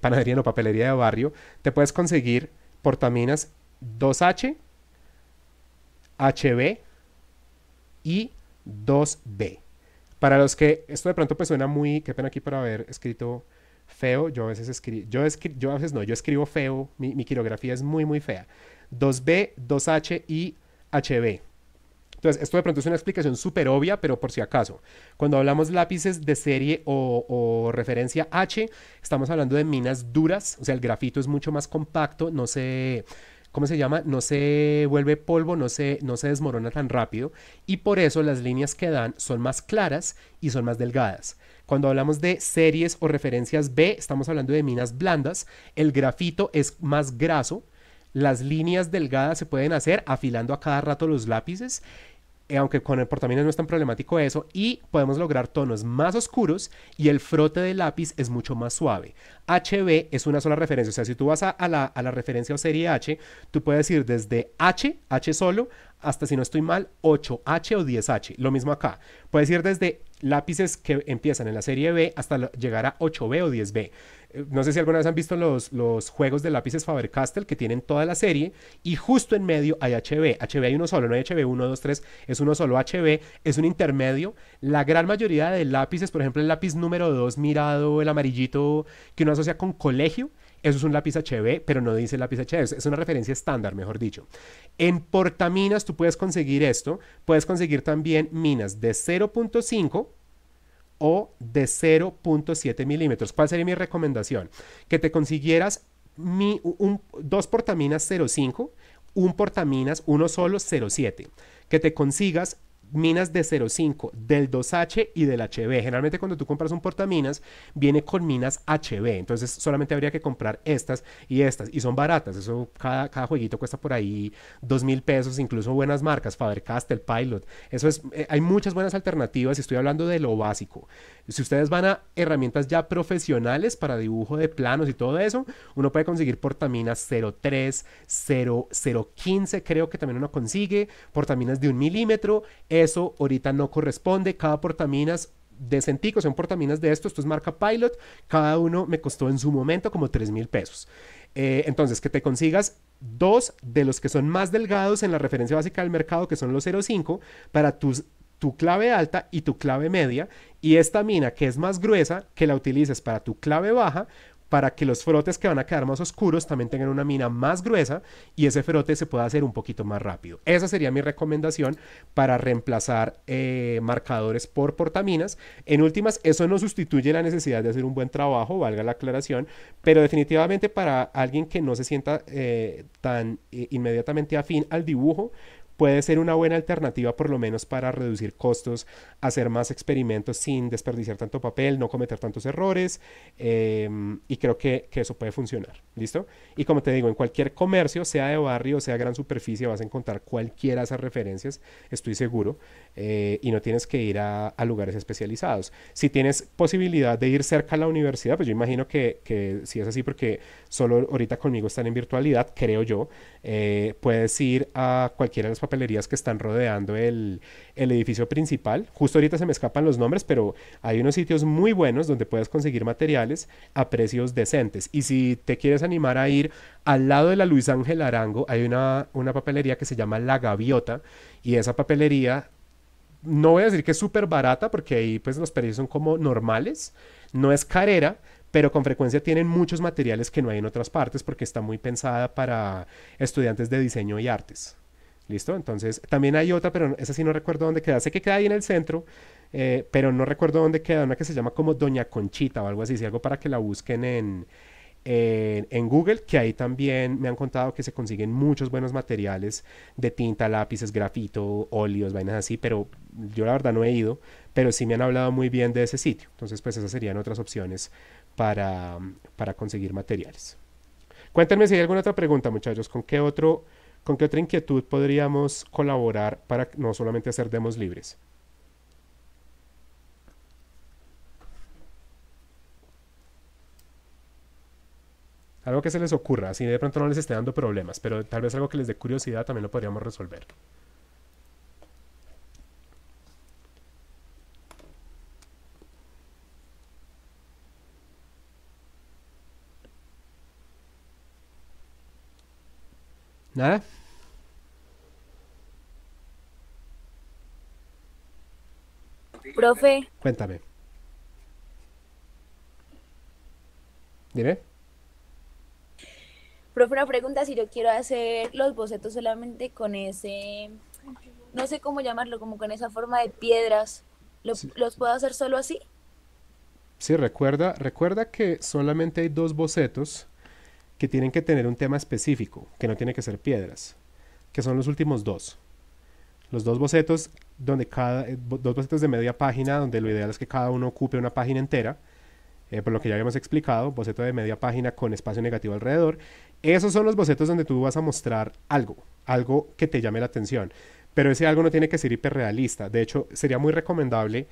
panadería no, papelería de barrio, te puedes conseguir portaminas 2H, HB y 2B. Para los que esto de pronto pues suena muy, qué pena aquí por haber escrito feo, yo a veces escribo feo, mi quirografía es muy fea. 2B, 2H y HB. Entonces, esto de pronto es una explicación súper obvia, pero por si acaso, cuando hablamos lápices de serie o referencia H, estamos hablando de minas duras, o sea, el grafito es mucho más compacto, no se... ¿Cómo se llama? No se vuelve polvo, no se desmorona tan rápido, y por eso las líneas que dan son más claras y son más delgadas. Cuando hablamos de series o referencias B, estamos hablando de minas blandas, el grafito es más graso, las líneas delgadas se pueden hacer afilando a cada rato los lápices, aunque con el portaminas no es tan problemático eso, y podemos lograr tonos más oscuros y el frote del lápiz es mucho más suave. HB es una sola referencia, o sea, si tú vas a la referencia o serie H, tú puedes ir desde H solo, hasta, si no estoy mal, 8H o 10H. Lo mismo acá. Puedes ir desde lápices que empiezan en la serie B hasta llegar a 8B o 10B. No sé si alguna vez han visto los juegos de lápices Faber-Castell que tienen toda la serie y justo en medio hay HB. HB hay uno solo, no hay HB 1, 2, 3, es uno solo. HB es un intermedio. La gran mayoría de lápices, por ejemplo el lápiz número 2 mirado, el amarillito que uno asocia con colegio, eso es un lápiz HB, pero no dice lápiz HB, es una referencia estándar, mejor dicho. En portaminas tú puedes conseguir esto, puedes conseguir también minas de 0.5 o de 0.7 milímetros. ¿Cuál sería mi recomendación? Que te consiguieras 2 portaminas 0.5, un portaminas, uno solo 0.7. Que te consigas minas de 0.5 del 2H y del HB. Generalmente cuando tú compras un portaminas viene con minas HB, entonces solamente habría que comprar estas y son baratas. Eso, cada jueguito cuesta por ahí 2.000 pesos, incluso buenas marcas, Faber-Castell, Pilot. Eso es, hay muchas buenas alternativas y estoy hablando de lo básico. Si ustedes van a herramientas ya profesionales para dibujo de planos y todo eso, uno puede conseguir portaminas 0.3, 0.15 creo que también uno consigue, portaminas de 1 milímetro. eso ahorita no corresponde. Cada portaminas decentico, son portaminas de esto es marca Pilot, cada uno me costó en su momento como 3.000 pesos. Entonces, que te consigas dos de los que son más delgados en la referencia básica del mercado, que son los 0.5, para tu clave alta y tu clave media, y esta mina que es más gruesa, que la utilices para tu clave baja, para que los frotes que van a quedar más oscuros también tengan una mina más gruesa y ese frote se pueda hacer un poquito más rápido. Esa sería mi recomendación para reemplazar marcadores por portaminas. En últimas, eso no sustituye la necesidad de hacer un buen trabajo, valga la aclaración, pero definitivamente para alguien que no se sienta tan inmediatamente afín al dibujo, puede ser una buena alternativa por lo menos para reducir costos, hacer más experimentos sin desperdiciar tanto papel, no cometer tantos errores, y creo que eso puede funcionar, ¿listo? Y como te digo, en cualquier comercio, sea de barrio, sea gran superficie, vas a encontrar cualquiera de esas referencias, estoy seguro, y no tienes que ir a lugares especializados. Si tienes posibilidad de ir cerca a la universidad, pues yo imagino que si es así, porque solo ahorita conmigo están en virtualidad, creo yo, puedes ir a cualquiera de las papelerías que están rodeando el edificio principal. Justo ahorita se me escapan los nombres, pero hay unos sitios muy buenos donde puedes conseguir materiales a precios decentes. Y si te quieres animar a ir al lado de la Luis Ángel Arango, hay una papelería que se llama La Gaviota, y esa papelería, no voy a decir que es súper barata, porque ahí pues los precios son como normales, no es carera, pero con frecuencia tienen muchos materiales que no hay en otras partes porque está muy pensada para estudiantes de diseño y artes. ¿Listo? Entonces, también hay otra, pero esa sí no recuerdo dónde queda. Sé que queda ahí en el centro, pero no recuerdo dónde queda. Una que se llama como Doña Conchita o algo así. Si algo para que la busquen en Google, que ahí también me han contado que se consiguen muchos buenos materiales de tinta, lápices, grafito, óleos, vainas así, pero yo la verdad no he ido, pero sí me han hablado muy bien de ese sitio. Entonces, pues esas serían otras opciones para conseguir materiales. Cuéntenme si hay alguna otra pregunta, muchachos. ¿Con qué otra inquietud podríamos colaborar para no solamente hacer demos libres? Algo que se les ocurra, así de pronto no les esté dando problemas, pero tal vez algo que les dé curiosidad también lo podríamos resolver. ¿Nada? Profe, Cuéntame. Dime. profe, una pregunta, si yo quiero hacer los bocetos solamente con ese, no sé cómo llamarlo, como con esa forma de piedras, Sí, ¿los puedo hacer solo así? sí, recuerda que solamente hay dos bocetos que tienen que tener un tema específico, que no tiene que ser piedras, que son los últimos dos. Los dos bocetos dos bocetos de media página, donde lo ideal es que cada uno ocupe una página entera, por lo que ya habíamos explicado, boceto de media página con espacio negativo alrededor. Esos son los bocetos donde tú vas a mostrar algo que te llame la atención. Pero ese algo no tiene que ser hiperrealista. De hecho, sería muy recomendable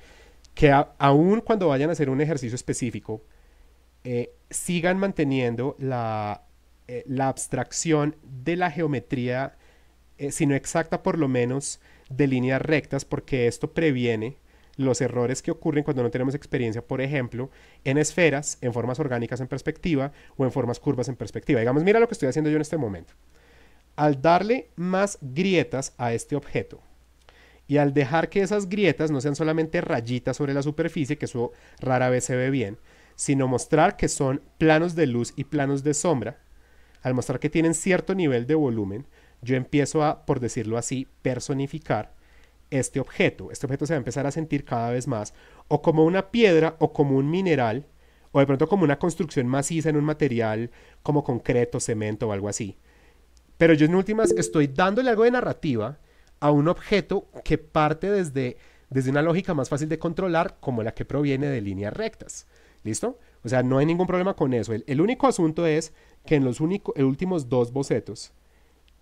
que aun cuando vayan a hacer un ejercicio específico, sigan manteniendo la abstracción de la geometría, si no exacta, por lo menos de líneas rectas, porque esto previene los errores que ocurren cuando no tenemos experiencia, por ejemplo, en esferas, en formas orgánicas en perspectiva o en formas curvas en perspectiva. Digamos, mira lo que estoy haciendo yo en este momento. Al darle más grietas a este objeto y al dejar que esas grietas no sean solamente rayitas sobre la superficie, que eso rara vez se ve bien, sino mostrar que son planos de luz y planos de sombra, al mostrar que tienen cierto nivel de volumen, yo empiezo a, por decirlo así, personificar este objeto. Este objeto se va a empezar a sentir cada vez más o como una piedra o como un mineral, o de pronto como una construcción maciza en un material como concreto, cemento o algo así. Pero yo en últimas estoy dándole algo de narrativa a un objeto que parte desde una lógica más fácil de controlar, como la que proviene de líneas rectas. ¿Listo? O sea, no hay ningún problema con eso. El único asunto es que en los últimos dos bocetos,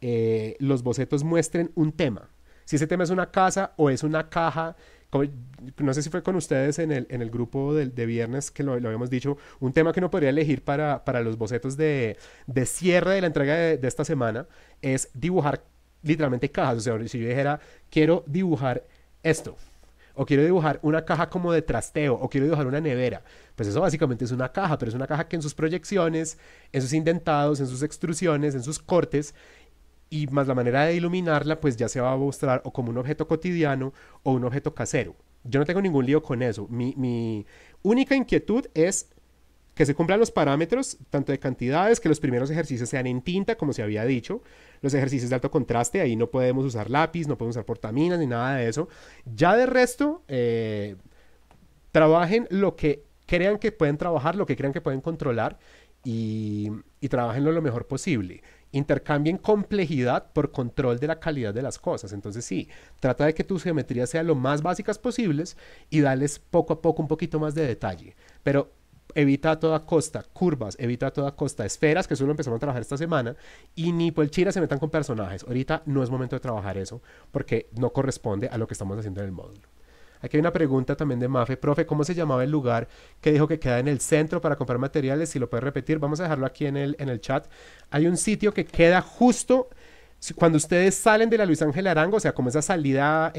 los bocetos muestren un tema. Si ese tema es una casa o es una caja, no sé si fue con ustedes en el grupo de viernes que lo habíamos dicho, un tema que uno podría elegir para los bocetos de cierre de la entrega de esta semana es dibujar literalmente cajas. O sea, si yo dijera, quiero dibujar esto. O quiero dibujar una caja como de trasteo, o quiero dibujar una nevera. Pues eso básicamente es una caja, pero es una caja que en sus proyecciones, en sus indentados, en sus extrusiones, en sus cortes, y más la manera de iluminarla, pues ya se va a mostrar o como un objeto cotidiano o un objeto casero. Yo no tengo ningún lío con eso. Mi única inquietud es que se cumplan los parámetros, tanto de cantidades, que los primeros ejercicios sean en tinta, como se había dicho, los ejercicios de alto contraste, ahí no podemos usar lápiz, no podemos usar portaminas, ni nada de eso. Ya de resto, trabajen lo que crean que pueden trabajar, lo que crean que pueden controlar, y trabajenlo lo mejor posible. Intercambien complejidad por control de la calidad de las cosas. Entonces sí, trata de que tus geometrías sean lo más básicas posibles y darles poco a poco un poquito más de detalle. Pero evita a toda costa curvas, evita a toda costa esferas, que eso lo empezamos a trabajar esta semana, y ni por el chira se metan con personajes. Ahorita no es momento de trabajar eso, porque no corresponde a lo que estamos haciendo en el módulo. Aquí hay una pregunta también de Mafe. Profe, ¿cómo se llamaba el lugar que dijo que queda en el centro para comprar materiales? Si lo puede repetir, vamos a dejarlo aquí en el chat. Hay un sitio que queda justo cuando ustedes salen de la Luis Ángel Arango, o sea, como esa salida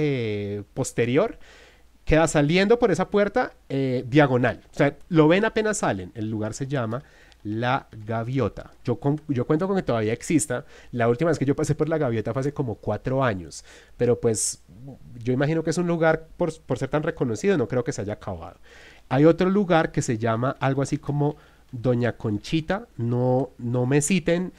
posterior, queda saliendo por esa puerta diagonal. O sea, lo ven apenas salen. El lugar se llama La Gaviota. Yo cuento con que todavía exista. La última vez que yo pasé por La Gaviota fue hace como 4 años. Pero pues yo imagino que es un lugar, por ser tan reconocido, no creo que se haya acabado. Hay otro lugar que se llama algo así como Doña Conchita. No me citen,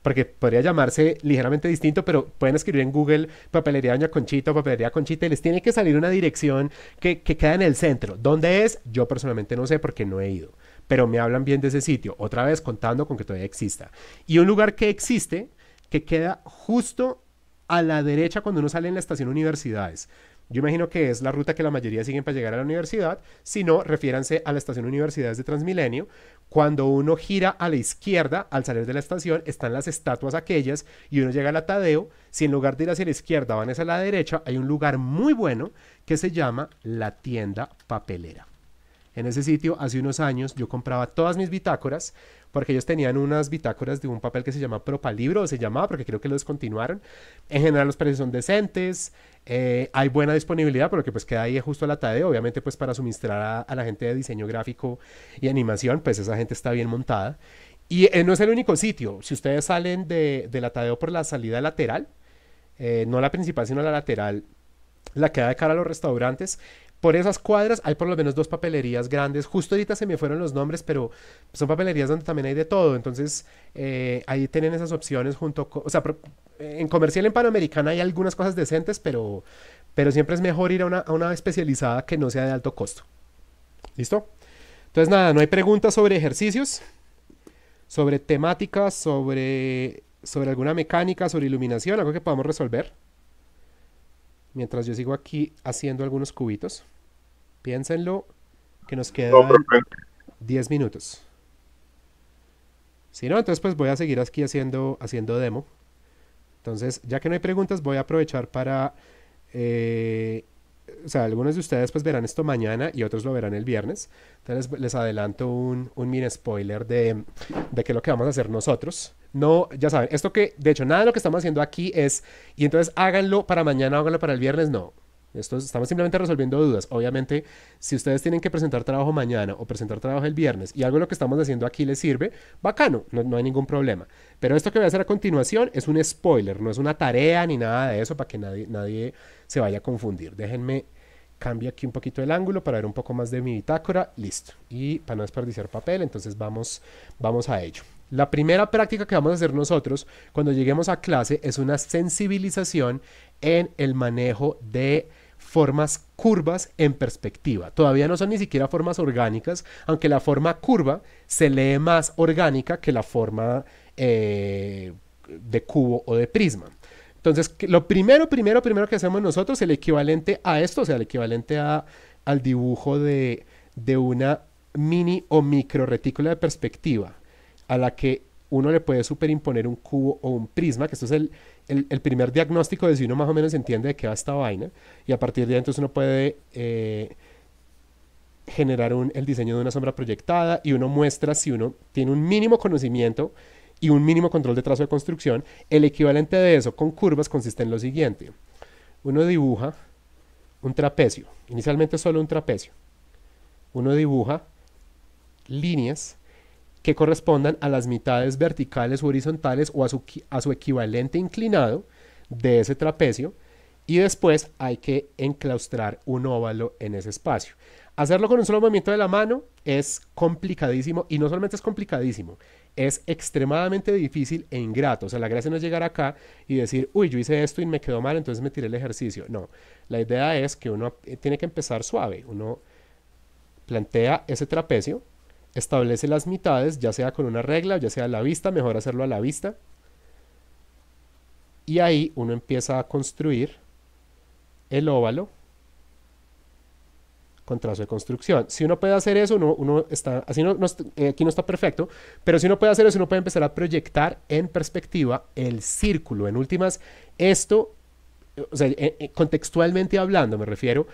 porque podría llamarse ligeramente distinto, pero pueden escribir en Google Papelería Doña Conchita o Papelería Conchita y les tiene que salir una dirección que queda en el centro. ¿Dónde es? Yo personalmente no sé porque no he ido, pero me hablan bien de ese sitio, otra vez contando con que todavía exista. Y un lugar que existe, que queda justo a la derecha cuando uno sale en la estación Universidades. Yo imagino que es la ruta que la mayoría siguen para llegar a la universidad. Si no, refiéranse a la estación Universidades de Transmilenio. Cuando uno gira a la izquierda, al salir de la estación, están las estatuas aquellas y uno llega a la Tadeo. Si en lugar de ir hacia la izquierda van hacia la derecha, hay un lugar muy bueno que se llama La Tienda Papelera. En ese sitio, hace unos años, yo compraba todas mis bitácoras, porque ellos tenían unas bitácoras de un papel que se llama Propalibro, o se llamaba, porque creo que lo descontinuaron. En general los precios son decentes, hay buena disponibilidad, porque pues queda ahí justo a la Tadeo, obviamente pues para suministrar a la gente de diseño gráfico y animación, pues esa gente está bien montada. Y no es el único sitio. Si ustedes salen de la Tadeo por la salida lateral, no la principal sino la lateral, la que da de cara a los restaurantes, por esas cuadras hay por lo menos 2 papelerías grandes. Justo ahorita se me fueron los nombres, pero son papelerías donde también hay de todo. Entonces, ahí tienen esas opciones junto con... O sea, en comercial en Panamericana hay algunas cosas decentes, pero siempre es mejor ir a una especializada que no sea de alto costo. ¿Listo? Entonces, nada, no hay preguntas sobre ejercicios, sobre temáticas, sobre alguna mecánica, sobre iluminación, algo que podamos resolver. Mientras yo sigo aquí haciendo algunos cubitos. Piénsenlo, que nos quedan 10 minutos. Si no, entonces pues voy a seguir aquí haciendo demo. Entonces, ya que no hay preguntas, voy a aprovechar para... o sea, algunos de ustedes pues verán esto mañana y otros lo verán el viernes. Entonces les adelanto un mini spoiler de qué es lo que vamos a hacer nosotros. No, ya saben, esto que, de hecho, nada de lo que estamos haciendo aquí es, y entonces háganlo para mañana, háganlo para el viernes, no. Estamos simplemente resolviendo dudas. Obviamente, si ustedes tienen que presentar trabajo mañana o presentar trabajo el viernes y algo de lo que estamos haciendo aquí les sirve, bacano, no hay ningún problema. Pero esto que voy a hacer a continuación es un spoiler, no es una tarea ni nada de eso para que nadie se vaya a confundir. Déjenme cambio aquí un poquito el ángulo para ver un poco más de mi bitácora. Listo. Y para no desperdiciar papel, entonces vamos a ello. La primera práctica que vamos a hacer nosotros cuando lleguemos a clase es una sensibilización en el manejo de formas curvas en perspectiva. Todavía no son ni siquiera formas orgánicas, aunque la forma curva se lee más orgánica que la forma de cubo o de prisma. Entonces, lo primero que hacemos nosotros, el equivalente a esto, o sea, el equivalente al dibujo de una mini o micro retícula de perspectiva, a la que uno le puede superimponer un cubo o un prisma, que esto es el primer diagnóstico de si uno más o menos entiende de qué va esta vaina, y a partir de ahí entonces uno puede generar el diseño de una sombra proyectada, y uno muestra si uno tiene un mínimo conocimiento y un mínimo control de trazo de construcción. El equivalente de eso con curvas consiste en lo siguiente: uno dibuja un trapecio, inicialmente solo un trapecio. Uno dibuja líneas que correspondan a las mitades verticales o horizontales o a su equivalente inclinado de ese trapecio, y después hay que enclaustrar un óvalo en ese espacio. Hacerlo con un solo movimiento de la mano es complicadísimo, y no solamente es complicadísimo, es extremadamente difícil e ingrato. O sea, la gracia no es llegar acá y decir, uy, yo hice esto y me quedó mal, entonces me tiré el ejercicio. No, la idea es que uno tiene que empezar suave. Uno plantea ese trapecio, establece las mitades, ya sea con una regla, ya sea a la vista, mejor hacerlo a la vista. Y ahí uno empieza a construir el óvalo con trazo de construcción. Si uno puede hacer eso, uno está, así aquí no está perfecto, pero si uno puede hacer eso, uno puede empezar a proyectar en perspectiva el círculo. En últimas, esto, o sea, contextualmente hablando, me refiero,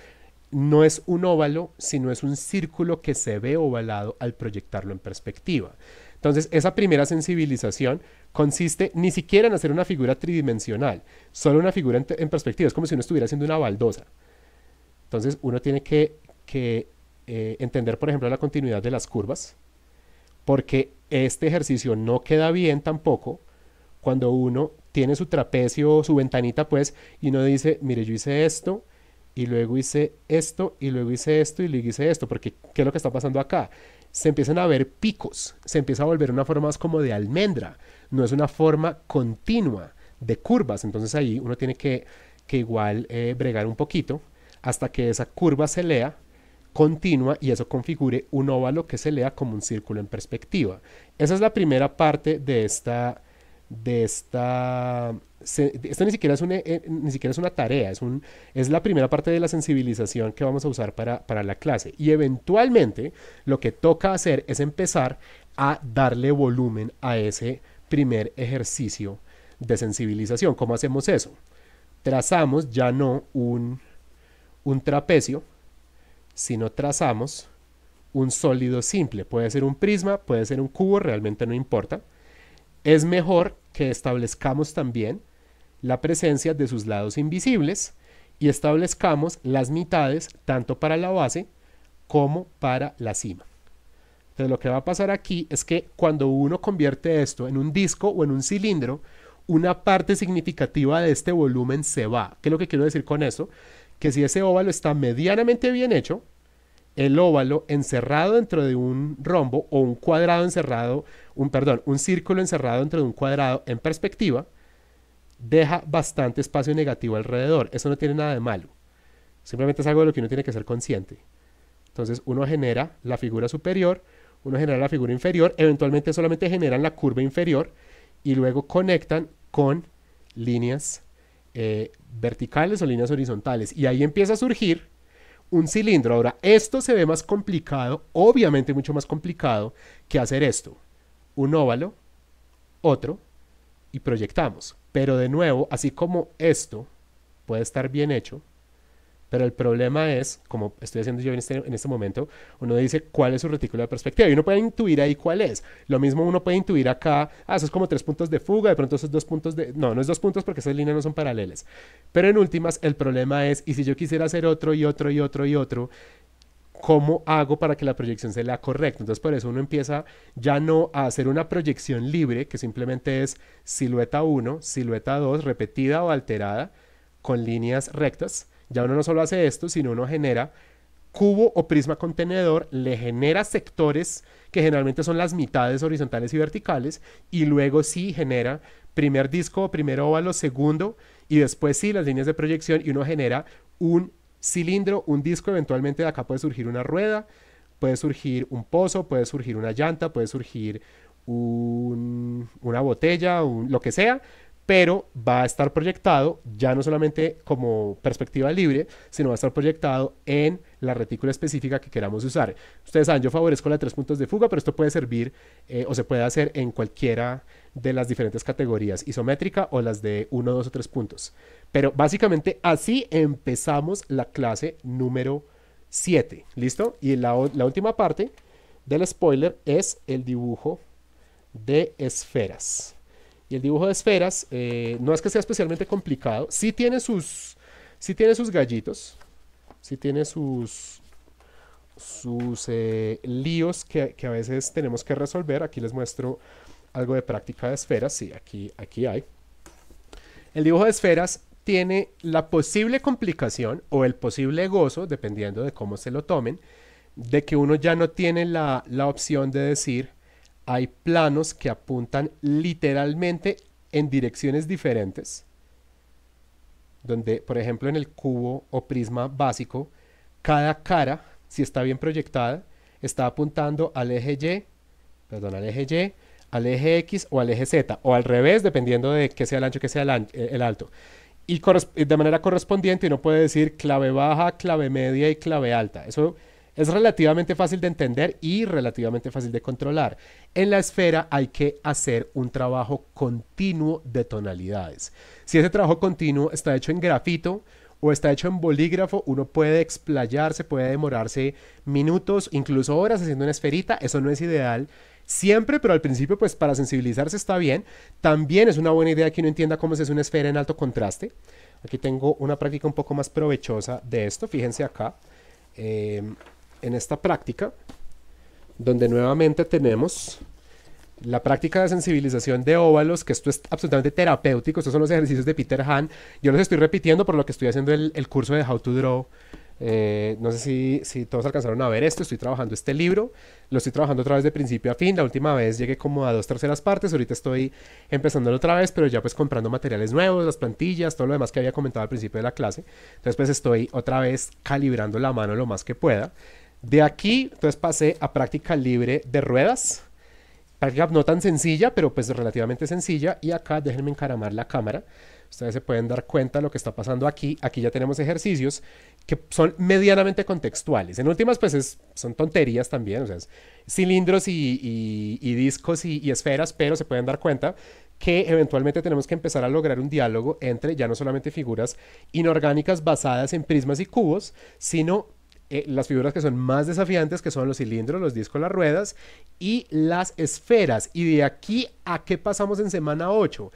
no es un óvalo, sino es un círculo que se ve ovalado al proyectarlo en perspectiva. Entonces, esa primera sensibilización consiste ni siquiera en hacer una figura tridimensional, solo una figura en perspectiva. Es como si uno estuviera haciendo una baldosa. Entonces, uno tiene que entender, por ejemplo, la continuidad de las curvas, porque este ejercicio no queda bien tampoco cuando uno tiene su trapecio, su ventanita, pues, y uno dice, mire, yo hice esto, y luego hice esto, y luego hice esto, y luego hice esto, porque ¿qué es lo que está pasando acá? Se empiezan a ver picos, se empieza a volver una forma más como de almendra, no es una forma continua de curvas. Entonces ahí uno tiene que igual bregar un poquito hasta que esa curva se lea continua y eso configure un óvalo que se lea como un círculo en perspectiva. Esa es la primera parte de esta esto ni siquiera es una tarea, es la primera parte de la sensibilización que vamos a usar para la clase. Y eventualmente lo que toca hacer es empezar a darle volumen a ese primer ejercicio de sensibilización. ¿Cómo hacemos eso? Trazamos ya no un trapecio, sino trazamos un sólido simple. Puede ser un prisma, puede ser un cubo, realmente no importa. Es mejor que establezcamos también la presencia de sus lados invisibles y establezcamos las mitades tanto para la base como para la cima. Entonces lo que va a pasar aquí es que cuando uno convierte esto en un disco o en un cilindro, una parte significativa de este volumen se va. ¿Qué es lo que quiero decir con eso? Que si ese óvalo está medianamente bien hecho, el óvalo encerrado dentro de un rombo o un cuadrado encerrado, un círculo encerrado dentro de un cuadrado en perspectiva, deja bastante espacio negativo alrededor. Eso no tiene nada de malo. Simplemente es algo de lo que uno tiene que ser consciente. Entonces uno genera la figura superior, uno genera la figura inferior, eventualmente solamente generan la curva inferior y luego conectan con líneas verticales o líneas horizontales. Y ahí empieza a surgir un cilindro. Ahora, esto se ve más complicado, obviamente mucho más complicado que hacer esto. Un óvalo, otro, y proyectamos. Pero de nuevo, así como esto puede estar bien hecho, pero el problema es, como estoy haciendo yo en este momento, uno dice cuál es su retículo de perspectiva y uno puede intuir ahí cuál es. Lo mismo uno puede intuir acá, eso es como 3 puntos de fuga, de pronto esos 2 puntos de... No es 2 puntos porque esas líneas no son paralelas. Pero en últimas, el problema es, y si yo quisiera hacer otro y otro y otro y otro, ¿cómo hago para que la proyección se lea correcta? Entonces por eso uno empieza ya no a hacer una proyección libre, que simplemente es silueta 1, silueta 2, repetida o alterada, con líneas rectas. Ya uno no solo hace esto, sino uno genera cubo o prisma contenedor, le genera sectores que generalmente son las mitades horizontales y verticales, y luego sí genera primer disco o primer óvalo, segundo, y después sí las líneas de proyección, y uno genera un cilindro, un disco, eventualmente de acá puede surgir una rueda, puede surgir un pozo, puede surgir una llanta, puede surgir una botella, lo que sea, pero va a estar proyectado ya no solamente como perspectiva libre, sino va a estar proyectado en la retícula específica que queramos usar. Ustedes saben, yo favorezco la 3 puntos de fuga, pero esto puede servir o se puede hacer en cualquiera de las diferentes categorías, isométrica o las de 1, 2 o 3 puntos. Pero básicamente así empezamos la clase número 7, ¿listo? Y la última parte del spoiler es el dibujo de esferas. Y el dibujo de esferas no es que sea especialmente complicado, sí tiene sus gallitos, sí tiene sus líos que a veces tenemos que resolver. Aquí les muestro algo de práctica de esferas. Sí, aquí hay. El dibujo de esferas tiene la posible complicación o el posible gozo, dependiendo de cómo se lo tomen, de que uno ya no tiene la opción de decir, hay planos que apuntan literalmente en direcciones diferentes, donde, por ejemplo, en el cubo o prisma básico, cada cara, si está bien proyectada, está apuntando al eje Y, al eje X o al eje Z, o al revés, dependiendo de qué sea el ancho, qué sea el alto. Y de manera correspondiente uno puede decir clave baja, clave media y clave alta. Eso es relativamente fácil de entender y relativamente fácil de controlar. En la esfera hay que hacer un trabajo continuo de tonalidades. Si ese trabajo continuo está hecho en grafito o está hecho en bolígrafo, uno puede explayarse, puede demorarse minutos, incluso horas haciendo una esferita. Eso no es ideal siempre, pero al principio, pues para sensibilizarse está bien. También es una buena idea que uno entienda cómo se hace una esfera en alto contraste. Aquí tengo una práctica un poco más provechosa de esto. Fíjense acá, en esta práctica, donde nuevamente tenemos la práctica de sensibilización de óvalos, que esto es absolutamente terapéutico. Estos son los ejercicios de Peter Han. Yo los estoy repitiendo por lo que estoy haciendo el curso de How to Draw. No sé si todos alcanzaron a ver esto. Estoy trabajando este libro, lo estoy trabajando otra vez de principio a fin. La última vez llegué como a 2/3 partes, ahorita estoy empezándolo otra vez, pero ya pues comprando materiales nuevos, las plantillas, todo lo demás que había comentado al principio de la clase. Entonces pues estoy otra vez calibrando la mano lo más que pueda. De aquí entonces pasé a práctica libre de ruedas, práctica no tan sencilla, pero pues relativamente sencilla. Y acá déjenme encaramar la cámara. Ustedes se pueden dar cuenta de lo que está pasando aquí. Aquí ya tenemos ejercicios que son medianamente contextuales. En últimas, pues son tonterías también. O sea, cilindros y discos y esferas, pero se pueden dar cuenta que eventualmente tenemos que empezar a lograr un diálogo entre ya no solamente figuras inorgánicas basadas en prismas y cubos, sino las figuras que son más desafiantes, que son los cilindros, los discos, las ruedas y las esferas. Y de aquí a qué pasamos en semana 8,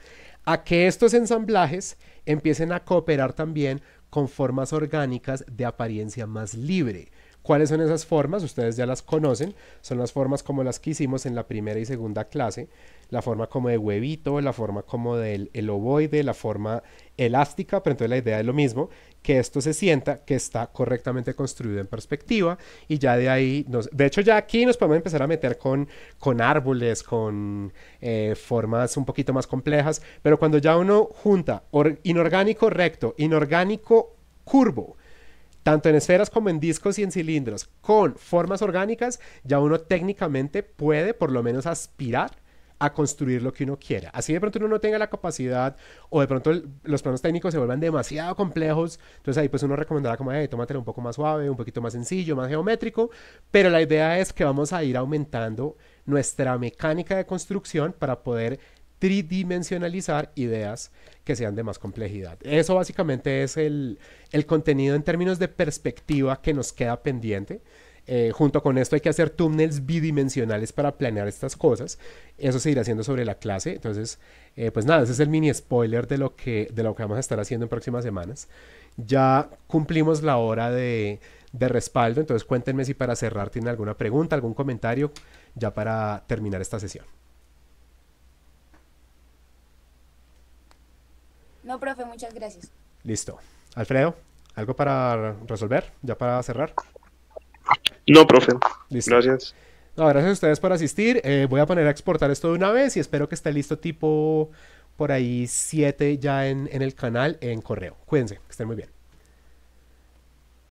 a que estos ensamblajes empiecen a cooperar también con formas orgánicas de apariencia más libre. ¿Cuáles son esas formas? Ustedes ya las conocen, son las formas como las que hicimos en la primera y segunda clase, la forma como de huevito, la forma como del ovoide, la forma elástica, pero entonces la idea es lo mismo, que esto se sienta que está correctamente construido en perspectiva, y ya de ahí, de hecho ya aquí nos podemos empezar a meter con árboles, con formas un poquito más complejas, pero cuando ya uno junta inorgánico recto, inorgánico curvo, tanto en esferas como en discos y en cilindros, con formas orgánicas, ya uno técnicamente puede por lo menos aspirar a construir lo que uno quiera. Así de pronto uno no tenga la capacidad o de pronto los planos técnicos se vuelvan demasiado complejos, entonces ahí pues uno recomendará como, tómatelo un poco más suave, un poquito más sencillo, más geométrico, pero la idea es que vamos a ir aumentando nuestra mecánica de construcción para poder tridimensionalizar ideas que sean de más complejidad. Eso básicamente es el contenido en términos de perspectiva que nos queda pendiente. Junto con esto hay que hacer thumbnails bidimensionales para planear estas cosas. Eso se irá haciendo sobre la clase. Entonces, pues nada, ese es el mini spoiler de lo que vamos a estar haciendo en próximas semanas. Ya cumplimos la hora de respaldo, entonces cuéntenme si para cerrar tienen alguna pregunta, algún comentario, ya para terminar esta sesión. No, profe, muchas gracias. Listo. Alfredo, ¿algo para resolver? ¿Ya para cerrar? No, profe. Listo. Gracias. No, gracias a ustedes por asistir. Voy a poner a exportar esto de una vez y espero que esté listo tipo por ahí 7 ya en el canal en correo. Cuídense, que estén muy bien.